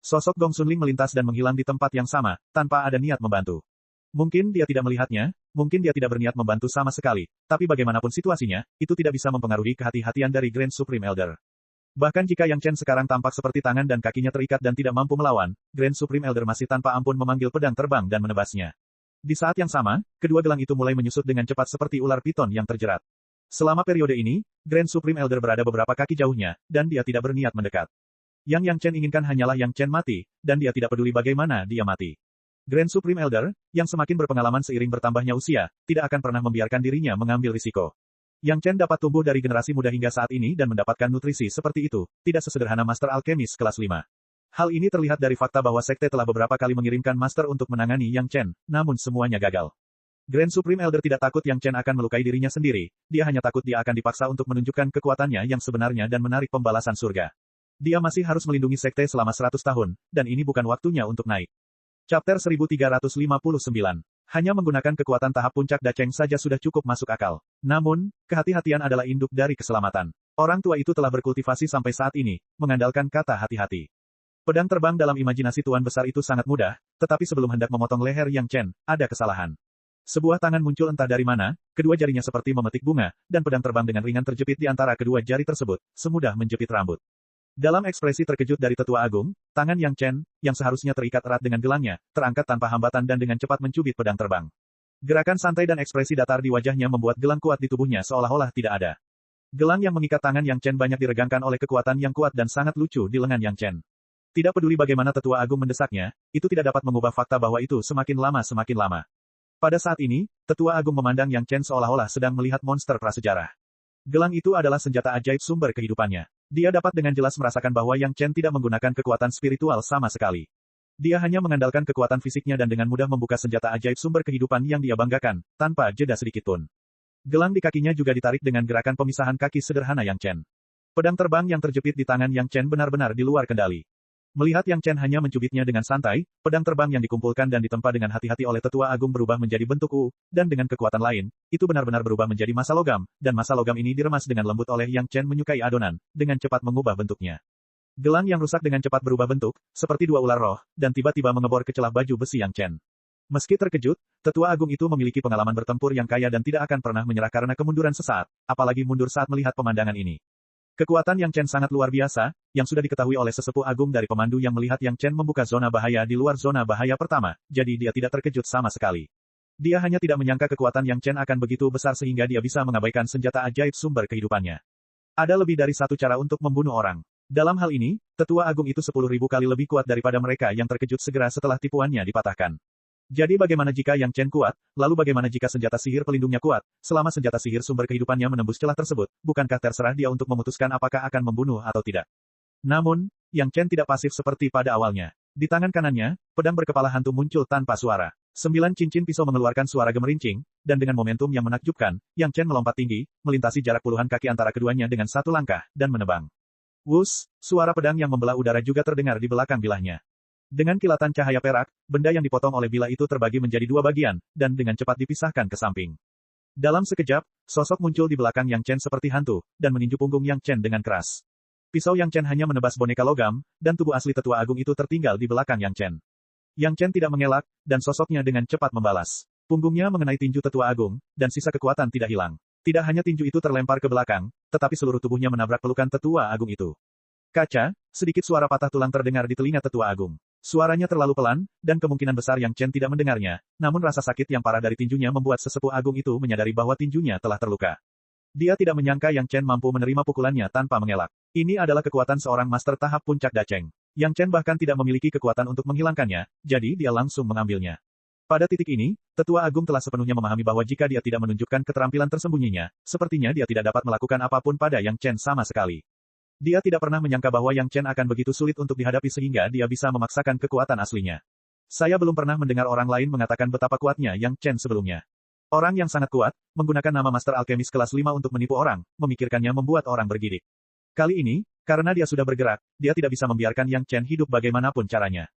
Sosok Gongsunling melintas dan menghilang di tempat yang sama, tanpa ada niat membantu. Mungkin dia tidak melihatnya, mungkin dia tidak berniat membantu sama sekali, tapi bagaimanapun situasinya, itu tidak bisa mempengaruhi kehati-hatian dari Grand Supreme Elder. Bahkan jika Yang Chen sekarang tampak seperti tangan dan kakinya terikat dan tidak mampu melawan, Grand Supreme Elder masih tanpa ampun memanggil pedang terbang dan menebasnya. Di saat yang sama, kedua gelang itu mulai menyusut dengan cepat seperti ular piton yang terjerat. Selama periode ini, Grand Supreme Elder berada beberapa kaki jauhnya, dan dia tidak berniat mendekat. Yang Chen inginkan hanyalah Yang Chen mati, dan dia tidak peduli bagaimana dia mati. Grand Supreme Elder, yang semakin berpengalaman seiring bertambahnya usia, tidak akan pernah membiarkan dirinya mengambil risiko. Yang Chen dapat tumbuh dari generasi muda hingga saat ini dan mendapatkan nutrisi seperti itu, tidak sesederhana Master Alkemis kelas 5. Hal ini terlihat dari fakta bahwa sekte telah beberapa kali mengirimkan Master untuk menangani Yang Chen, namun semuanya gagal. Grand Supreme Elder tidak takut Yang Chen akan melukai dirinya sendiri, dia hanya takut dia akan dipaksa untuk menunjukkan kekuatannya yang sebenarnya dan menarik pembalasan surga. Dia masih harus melindungi sekte selama 100 tahun, dan ini bukan waktunya untuk naik. Chapter 1359. Hanya menggunakan kekuatan tahap puncak Dacheng saja sudah cukup masuk akal. Namun, kehati-hatian adalah induk dari keselamatan. Orang tua itu telah berkultivasi sampai saat ini, mengandalkan kata hati-hati. Pedang terbang dalam imajinasi Tuan Besar itu sangat mudah, tetapi sebelum hendak memotong leher Yang Chen, ada kesalahan. Sebuah tangan muncul entah dari mana, kedua jarinya seperti memetik bunga, dan pedang terbang dengan ringan terjepit di antara kedua jari tersebut, semudah menjepit rambut. Dalam ekspresi terkejut dari Tetua Agung, tangan Yang Chen, yang seharusnya terikat erat dengan gelangnya, terangkat tanpa hambatan dan dengan cepat mencubit pedang terbang. Gerakan santai dan ekspresi datar di wajahnya membuat gelang kuat di tubuhnya seolah-olah tidak ada. Gelang yang mengikat tangan Yang Chen banyak diregangkan oleh kekuatan yang kuat dan sangat lucu di lengan Yang Chen. Tidak peduli bagaimana Tetua Agung mendesaknya, itu tidak dapat mengubah fakta bahwa itu semakin lama. Pada saat ini, Tetua Agung memandang Yang Chen seolah-olah sedang melihat monster prasejarah. Gelang itu adalah senjata ajaib sumber kehidupannya. Dia dapat dengan jelas merasakan bahwa Yang Chen tidak menggunakan kekuatan spiritual sama sekali. Dia hanya mengandalkan kekuatan fisiknya dan dengan mudah membuka senjata ajaib sumber kehidupan yang dia banggakan, tanpa jeda sedikitpun. Gelang di kakinya juga ditarik dengan gerakan pemisahan kaki sederhana Yang Chen. Pedang terbang yang terjepit di tangan Yang Chen benar-benar di luar kendali. Melihat Yang Chen hanya mencubitnya dengan santai, pedang terbang yang dikumpulkan dan ditempa dengan hati-hati oleh Tetua Agung berubah menjadi bentuk U, dan dengan kekuatan lain, itu benar-benar berubah menjadi massa logam, dan massa logam ini diremas dengan lembut oleh Yang Chen menyukai adonan, dengan cepat mengubah bentuknya. Gelang yang rusak dengan cepat berubah bentuk, seperti dua ular roh, dan tiba-tiba mengebor ke celah baju besi Yang Chen. Meski terkejut, Tetua Agung itu memiliki pengalaman bertempur yang kaya dan tidak akan pernah menyerah karena kemunduran sesaat, apalagi mundur saat melihat pemandangan ini. Kekuatan Yang Chen sangat luar biasa, yang sudah diketahui oleh sesepuh agung dari pemandu yang melihat Yang Chen membuka zona bahaya di luar zona bahaya pertama, jadi dia tidak terkejut sama sekali. Dia hanya tidak menyangka kekuatan Yang Chen akan begitu besar sehingga dia bisa mengabaikan senjata ajaib sumber kehidupannya. Ada lebih dari satu cara untuk membunuh orang. Dalam hal ini, Tetua Agung itu 10.000 kali lebih kuat daripada mereka yang terkejut segera setelah tipuannya dipatahkan. Jadi bagaimana jika Yang Chen kuat, lalu bagaimana jika senjata sihir pelindungnya kuat, selama senjata sihir sumber kehidupannya menembus celah tersebut, bukankah terserah dia untuk memutuskan apakah akan membunuh atau tidak. Namun, Yang Chen tidak pasif seperti pada awalnya. Di tangan kanannya, pedang berkepala hantu muncul tanpa suara. 9 cincin pisau mengeluarkan suara gemerincing, dan dengan momentum yang menakjubkan, Yang Chen melompat tinggi, melintasi jarak puluhan kaki antara keduanya dengan satu langkah, dan menebang. Wus, suara pedang yang membelah udara juga terdengar di belakang bilahnya. Dengan kilatan cahaya perak, benda yang dipotong oleh bilah itu terbagi menjadi dua bagian, dan dengan cepat dipisahkan ke samping. Dalam sekejap, sosok muncul di belakang Yang Chen seperti hantu, dan meninju punggung Yang Chen dengan keras. Pisau Yang Chen hanya menebas boneka logam, dan tubuh asli Tetua Agung itu tertinggal di belakang Yang Chen. Yang Chen tidak mengelak, dan sosoknya dengan cepat membalas. Punggungnya mengenai tinju Tetua Agung, dan sisa kekuatan tidak hilang. Tidak hanya tinju itu terlempar ke belakang, tetapi seluruh tubuhnya menabrak pelukan Tetua Agung itu. Kaca, sedikit suara patah tulang terdengar di telinga Tetua Agung. Suaranya terlalu pelan, dan kemungkinan besar Yang Chen tidak mendengarnya, namun rasa sakit yang parah dari tinjunya membuat sesepuh agung itu menyadari bahwa tinjunya telah terluka. Dia tidak menyangka Yang Chen mampu menerima pukulannya tanpa mengelak. Ini adalah kekuatan seorang master tahap puncak Dacheng. Yang Chen bahkan tidak memiliki kekuatan untuk menghilangkannya, jadi dia langsung mengambilnya. Pada titik ini, Tetua Agung telah sepenuhnya memahami bahwa jika dia tidak menunjukkan keterampilan tersembunyinya, sepertinya dia tidak dapat melakukan apapun pada Yang Chen sama sekali. Dia tidak pernah menyangka bahwa Yang Chen akan begitu sulit untuk dihadapi sehingga dia bisa memaksakan kekuatan aslinya. Saya belum pernah mendengar orang lain mengatakan betapa kuatnya Yang Chen sebelumnya. Orang yang sangat kuat, menggunakan nama Master Alkemis kelas 5 untuk menipu orang, memikirkannya membuat orang bergidik. Kali ini, karena dia sudah bergerak, dia tidak bisa membiarkan Yang Chen hidup bagaimanapun caranya.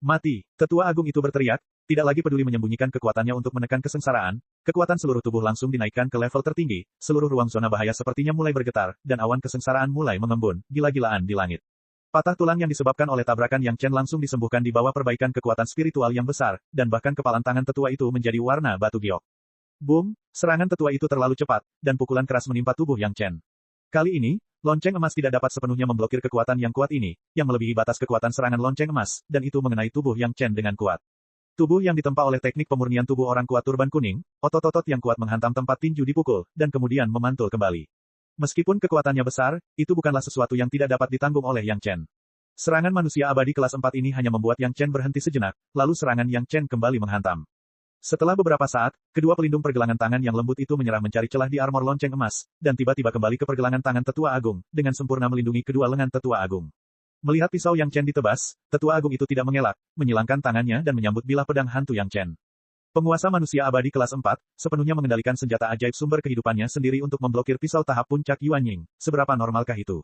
Mati, Tetua Agung itu berteriak, tidak lagi peduli menyembunyikan kekuatannya untuk menekan kesengsaraan, kekuatan seluruh tubuh langsung dinaikkan ke level tertinggi, seluruh ruang zona bahaya sepertinya mulai bergetar, dan awan kesengsaraan mulai mengembun, gila-gilaan di langit. Patah tulang yang disebabkan oleh tabrakan Yang Chen langsung disembuhkan di bawah perbaikan kekuatan spiritual yang besar, dan bahkan kepalan tangan tetua itu menjadi warna batu giok. Boom, serangan tetua itu terlalu cepat, dan pukulan keras menimpa tubuh Yang Chen. Kali ini, lonceng emas tidak dapat sepenuhnya memblokir kekuatan yang kuat ini, yang melebihi batas kekuatan serangan lonceng emas, dan itu mengenai tubuh Yang Chen dengan kuat. Tubuh yang ditempa oleh teknik pemurnian tubuh orang kuat turban kuning, otot-otot yang kuat menghantam tempat tinju dipukul, dan kemudian memantul kembali. Meskipun kekuatannya besar, itu bukanlah sesuatu yang tidak dapat ditanggung oleh Yang Chen. Serangan manusia abadi kelas 4 ini hanya membuat Yang Chen berhenti sejenak, lalu serangan Yang Chen kembali menghantam. Setelah beberapa saat, kedua pelindung pergelangan tangan yang lembut itu menyerah mencari celah di armor lonceng emas, dan tiba-tiba kembali ke pergelangan tangan Tetua Agung, dengan sempurna melindungi kedua lengan Tetua Agung. Melihat pisau Yang Chen ditebas, Tetua Agung itu tidak mengelak, menyilangkan tangannya dan menyambut bilah pedang hantu Yang Chen. Penguasa manusia abadi kelas 4, sepenuhnya mengendalikan senjata ajaib sumber kehidupannya sendiri untuk memblokir pisau tahap puncak Yuan Ying. Seberapa normalkah itu?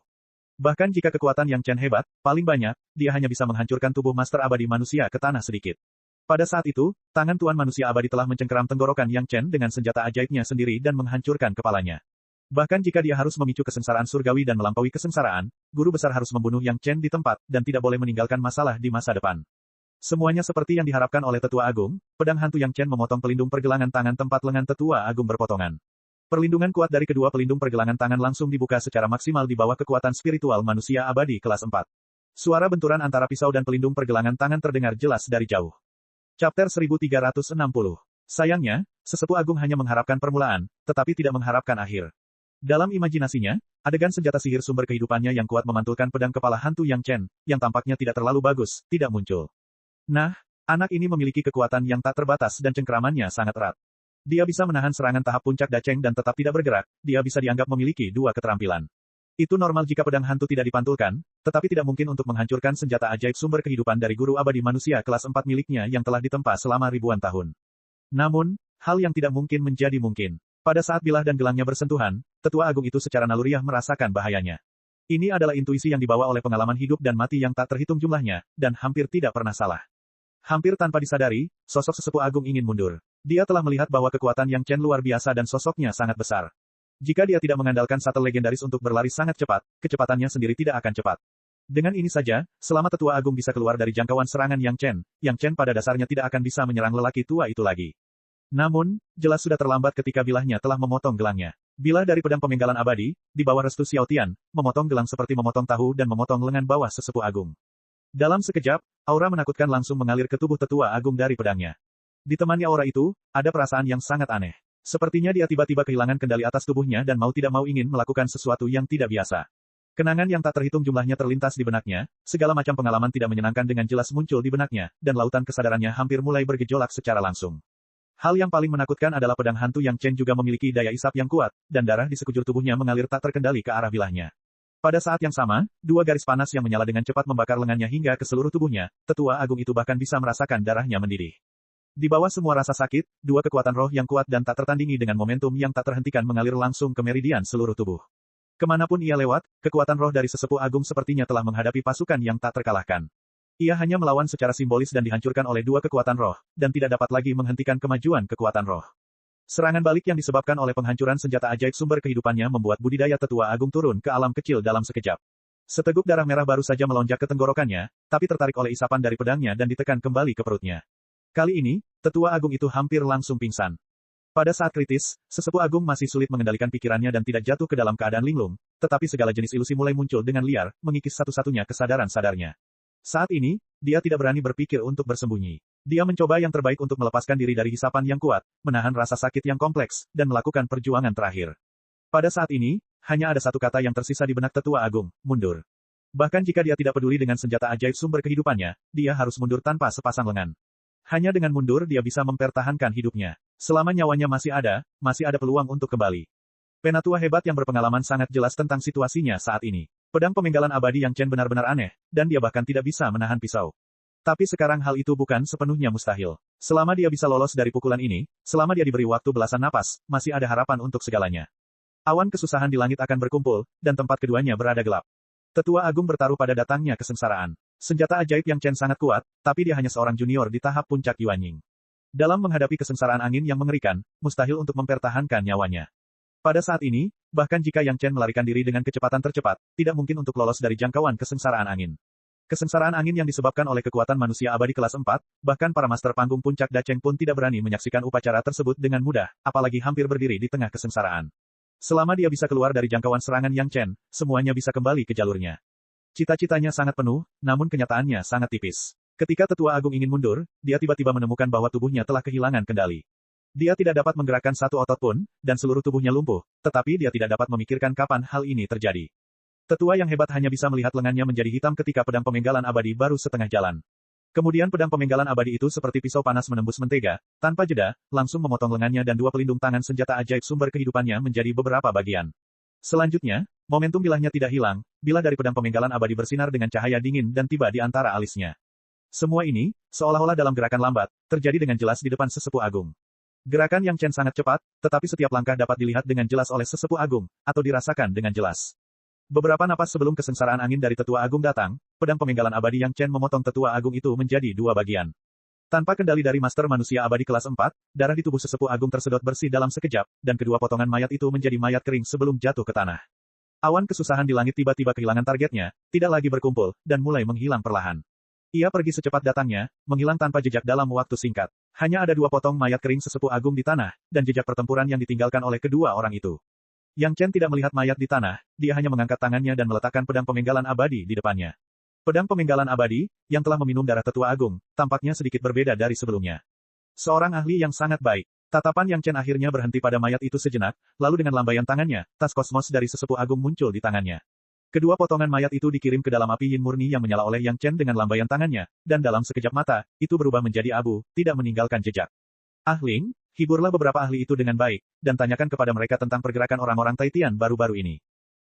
Bahkan jika kekuatan Yang Chen hebat, paling banyak, dia hanya bisa menghancurkan tubuh master abadi manusia ke tanah sedikit. Pada saat itu, tangan Tuan Manusia Abadi telah mencengkeram tenggorokan Yang Chen dengan senjata ajaibnya sendiri dan menghancurkan kepalanya. Bahkan jika dia harus memicu kesengsaraan surgawi dan melampaui kesengsaraan, guru besar harus membunuh Yang Chen di tempat, dan tidak boleh meninggalkan masalah di masa depan. Semuanya seperti yang diharapkan oleh Tetua Agung, pedang hantu Yang Chen memotong pelindung pergelangan tangan tempat lengan Tetua Agung berpotongan. Perlindungan kuat dari kedua pelindung pergelangan tangan langsung dibuka secara maksimal di bawah kekuatan spiritual manusia abadi kelas 4. Suara benturan antara pisau dan pelindung pergelangan tangan terdengar jelas dari jauh. Chapter 1360. Sayangnya, sesepuh agung hanya mengharapkan permulaan, tetapi tidak mengharapkan akhir. Dalam imajinasinya, adegan senjata sihir sumber kehidupannya yang kuat memantulkan pedang kepala hantu Yang Chen, yang tampaknya tidak terlalu bagus, tidak muncul. Nah, anak ini memiliki kekuatan yang tak terbatas dan cengkeramannya sangat erat. Dia bisa menahan serangan tahap puncak Dacheng dan tetap tidak bergerak, dia bisa dianggap memiliki dua keterampilan. Itu normal jika pedang hantu tidak dipantulkan, tetapi tidak mungkin untuk menghancurkan senjata ajaib sumber kehidupan dari guru abadi manusia kelas 4 miliknya yang telah ditempa selama ribuan tahun. Namun, hal yang tidak mungkin menjadi mungkin. Pada saat bilah dan gelangnya bersentuhan, Tetua Agung itu secara naluriah merasakan bahayanya. Ini adalah intuisi yang dibawa oleh pengalaman hidup dan mati yang tak terhitung jumlahnya, dan hampir tidak pernah salah. Hampir tanpa disadari, sosok sesepuh agung ingin mundur. Dia telah melihat bahwa kekuatan Yang Chen luar biasa dan sosoknya sangat besar. Jika dia tidak mengandalkan shuttle legendaris untuk berlari sangat cepat, kecepatannya sendiri tidak akan cepat. Dengan ini saja, selama Tetua Agung bisa keluar dari jangkauan serangan Yang Chen pada dasarnya tidak akan bisa menyerang lelaki tua itu lagi. Namun, jelas sudah terlambat ketika bilahnya telah memotong gelangnya. Bilah dari pedang pemenggalan abadi, di bawah restu Xiao Tian, memotong gelang seperti memotong tahu dan memotong lengan bawah sesepuh agung. Dalam sekejap, aura menakutkan langsung mengalir ke tubuh Tetua Agung dari pedangnya. Ditemani aura itu, ada perasaan yang sangat aneh. Sepertinya dia tiba-tiba kehilangan kendali atas tubuhnya dan mau tidak mau ingin melakukan sesuatu yang tidak biasa. Kenangan yang tak terhitung jumlahnya terlintas di benaknya, segala macam pengalaman tidak menyenangkan dengan jelas muncul di benaknya, dan lautan kesadarannya hampir mulai bergejolak secara langsung. Hal yang paling menakutkan adalah pedang hantu Yang Chen juga memiliki daya isap yang kuat, dan darah di sekujur tubuhnya mengalir tak terkendali ke arah bilahnya. Pada saat yang sama, dua garis panas yang menyala dengan cepat membakar lengannya hingga ke seluruh tubuhnya, Tetua Agung itu bahkan bisa merasakan darahnya mendidih. Di bawah semua rasa sakit, dua kekuatan roh yang kuat dan tak tertandingi dengan momentum yang tak terhentikan mengalir langsung ke meridian seluruh tubuh. Kemanapun ia lewat, kekuatan roh dari sesepuh agung sepertinya telah menghadapi pasukan yang tak terkalahkan. Ia hanya melawan secara simbolis dan dihancurkan oleh dua kekuatan roh, dan tidak dapat lagi menghentikan kemajuan kekuatan roh. Serangan balik yang disebabkan oleh penghancuran senjata ajaib sumber kehidupannya membuat budidaya Tetua Agung turun ke alam kecil dalam sekejap. Seteguk darah merah baru saja melonjak ke tenggorokannya, tapi tertarik oleh isapan dari pedangnya dan ditekan kembali ke perutnya. Kali ini, Tetua Agung itu hampir langsung pingsan. Pada saat kritis, sesepuh agung masih sulit mengendalikan pikirannya dan tidak jatuh ke dalam keadaan linglung, tetapi segala jenis ilusi mulai muncul dengan liar, mengikis satu-satunya kesadaran sadarnya. Saat ini, dia tidak berani berpikir untuk bersembunyi. Dia mencoba yang terbaik untuk melepaskan diri dari hisapan yang kuat, menahan rasa sakit yang kompleks, dan melakukan perjuangan terakhir. Pada saat ini, hanya ada satu kata yang tersisa di benak Tetua Agung, mundur. Bahkan jika dia tidak peduli dengan senjata ajaib sumber kehidupannya, dia harus mundur tanpa sepasang lengan. Hanya dengan mundur dia bisa mempertahankan hidupnya. Selama nyawanya masih ada peluang untuk kembali. Penatua hebat yang berpengalaman sangat jelas tentang situasinya saat ini. Pedang pemenggalan abadi Yang Chen benar-benar aneh, dan dia bahkan tidak bisa menahan pisau. Tapi sekarang hal itu bukan sepenuhnya mustahil. Selama dia bisa lolos dari pukulan ini, selama dia diberi waktu belasan napas, masih ada harapan untuk segalanya. Awan kesusahan di langit akan berkumpul, dan tempat keduanya berada gelap. Tetua Agung bertaruh pada datangnya kesengsaraan. Senjata ajaib Yang Chen sangat kuat, tapi dia hanya seorang junior di tahap puncak Yuan Ying. Dalam menghadapi kesengsaraan angin yang mengerikan, mustahil untuk mempertahankan nyawanya. Pada saat ini, bahkan jika Yang Chen melarikan diri dengan kecepatan tercepat, tidak mungkin untuk lolos dari jangkauan kesengsaraan angin. Kesengsaraan angin yang disebabkan oleh kekuatan manusia abadi kelas 4, bahkan para master panggung puncak Dacheng pun tidak berani menyaksikan upacara tersebut dengan mudah, apalagi hampir berdiri di tengah kesengsaraan. Selama dia bisa keluar dari jangkauan serangan Yang Chen, semuanya bisa kembali ke jalurnya. Cita-citanya sangat penuh, namun kenyataannya sangat tipis. Ketika Tetua Agung ingin mundur, dia tiba-tiba menemukan bahwa tubuhnya telah kehilangan kendali. Dia tidak dapat menggerakkan satu otot pun, dan seluruh tubuhnya lumpuh, tetapi dia tidak dapat memikirkan kapan hal ini terjadi. Tetua yang hebat hanya bisa melihat lengannya menjadi hitam ketika pedang pemenggalan abadi baru setengah jalan. Kemudian pedang pemenggalan abadi itu seperti pisau panas menembus mentega, tanpa jeda, langsung memotong lengannya dan dua pelindung tangan senjata ajaib sumber kehidupannya menjadi beberapa bagian. Selanjutnya, momentum bilahnya tidak hilang, bilah dari pedang pemenggalan abadi bersinar dengan cahaya dingin dan tiba di antara alisnya. Semua ini, seolah-olah dalam gerakan lambat, terjadi dengan jelas di depan sesepuh agung. Gerakan Yang Chen sangat cepat, tetapi setiap langkah dapat dilihat dengan jelas oleh sesepuh agung, atau dirasakan dengan jelas. Beberapa napas sebelum kesengsaraan angin dari tetua agung datang, pedang pemenggalan abadi Yang Chen memotong tetua agung itu menjadi dua bagian. Tanpa kendali dari Master Manusia Abadi kelas 4, darah di tubuh sesepuh agung tersedot bersih dalam sekejap, dan kedua potongan mayat itu menjadi mayat kering sebelum jatuh ke tanah. Awan kesusahan di langit tiba-tiba kehilangan targetnya, tidak lagi berkumpul, dan mulai menghilang perlahan. Ia pergi secepat datangnya, menghilang tanpa jejak dalam waktu singkat. Hanya ada dua potong mayat kering sesepuh agung di tanah, dan jejak pertempuran yang ditinggalkan oleh kedua orang itu. Yang Chen tidak melihat mayat di tanah, dia hanya mengangkat tangannya dan meletakkan pedang pemenggalan abadi di depannya. Pedang pemenggalan abadi, yang telah meminum darah tetua agung, tampaknya sedikit berbeda dari sebelumnya. Seorang ahli yang sangat baik. Tatapan Yang Chen akhirnya berhenti pada mayat itu sejenak, lalu dengan lambaian tangannya, tas kosmos dari sesepuh agung muncul di tangannya. Kedua potongan mayat itu dikirim ke dalam api yin murni yang menyala oleh Yang Chen dengan lambaian tangannya, dan dalam sekejap mata, itu berubah menjadi abu, tidak meninggalkan jejak. Ahling, hiburlah beberapa ahli itu dengan baik, dan tanyakan kepada mereka tentang pergerakan orang-orang Taitian baru-baru ini.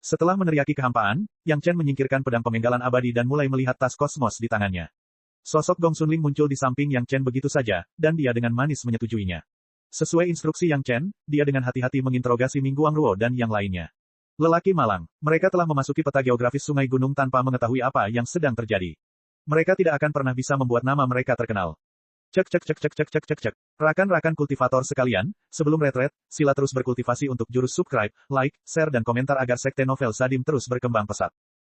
Setelah meneriaki kehampaan, Yang Chen menyingkirkan pedang pemenggalan abadi dan mulai melihat tas kosmos di tangannya. Sosok Gong Sunling muncul di samping Yang Chen begitu saja, dan dia dengan manis menyetujuinya. Sesuai instruksi Yang Chen, dia dengan hati-hati menginterogasi Ming Guangruo dan yang lainnya. Lelaki malang, mereka telah memasuki peta geografis sungai gunung tanpa mengetahui apa yang sedang terjadi. Mereka tidak akan pernah bisa membuat nama mereka terkenal. Cek. Rakan-rakan kultivator sekalian, sebelum retret, sila terus berkultivasi untuk jurus subscribe, like, share dan komentar agar sekte novel Sadim terus berkembang pesat.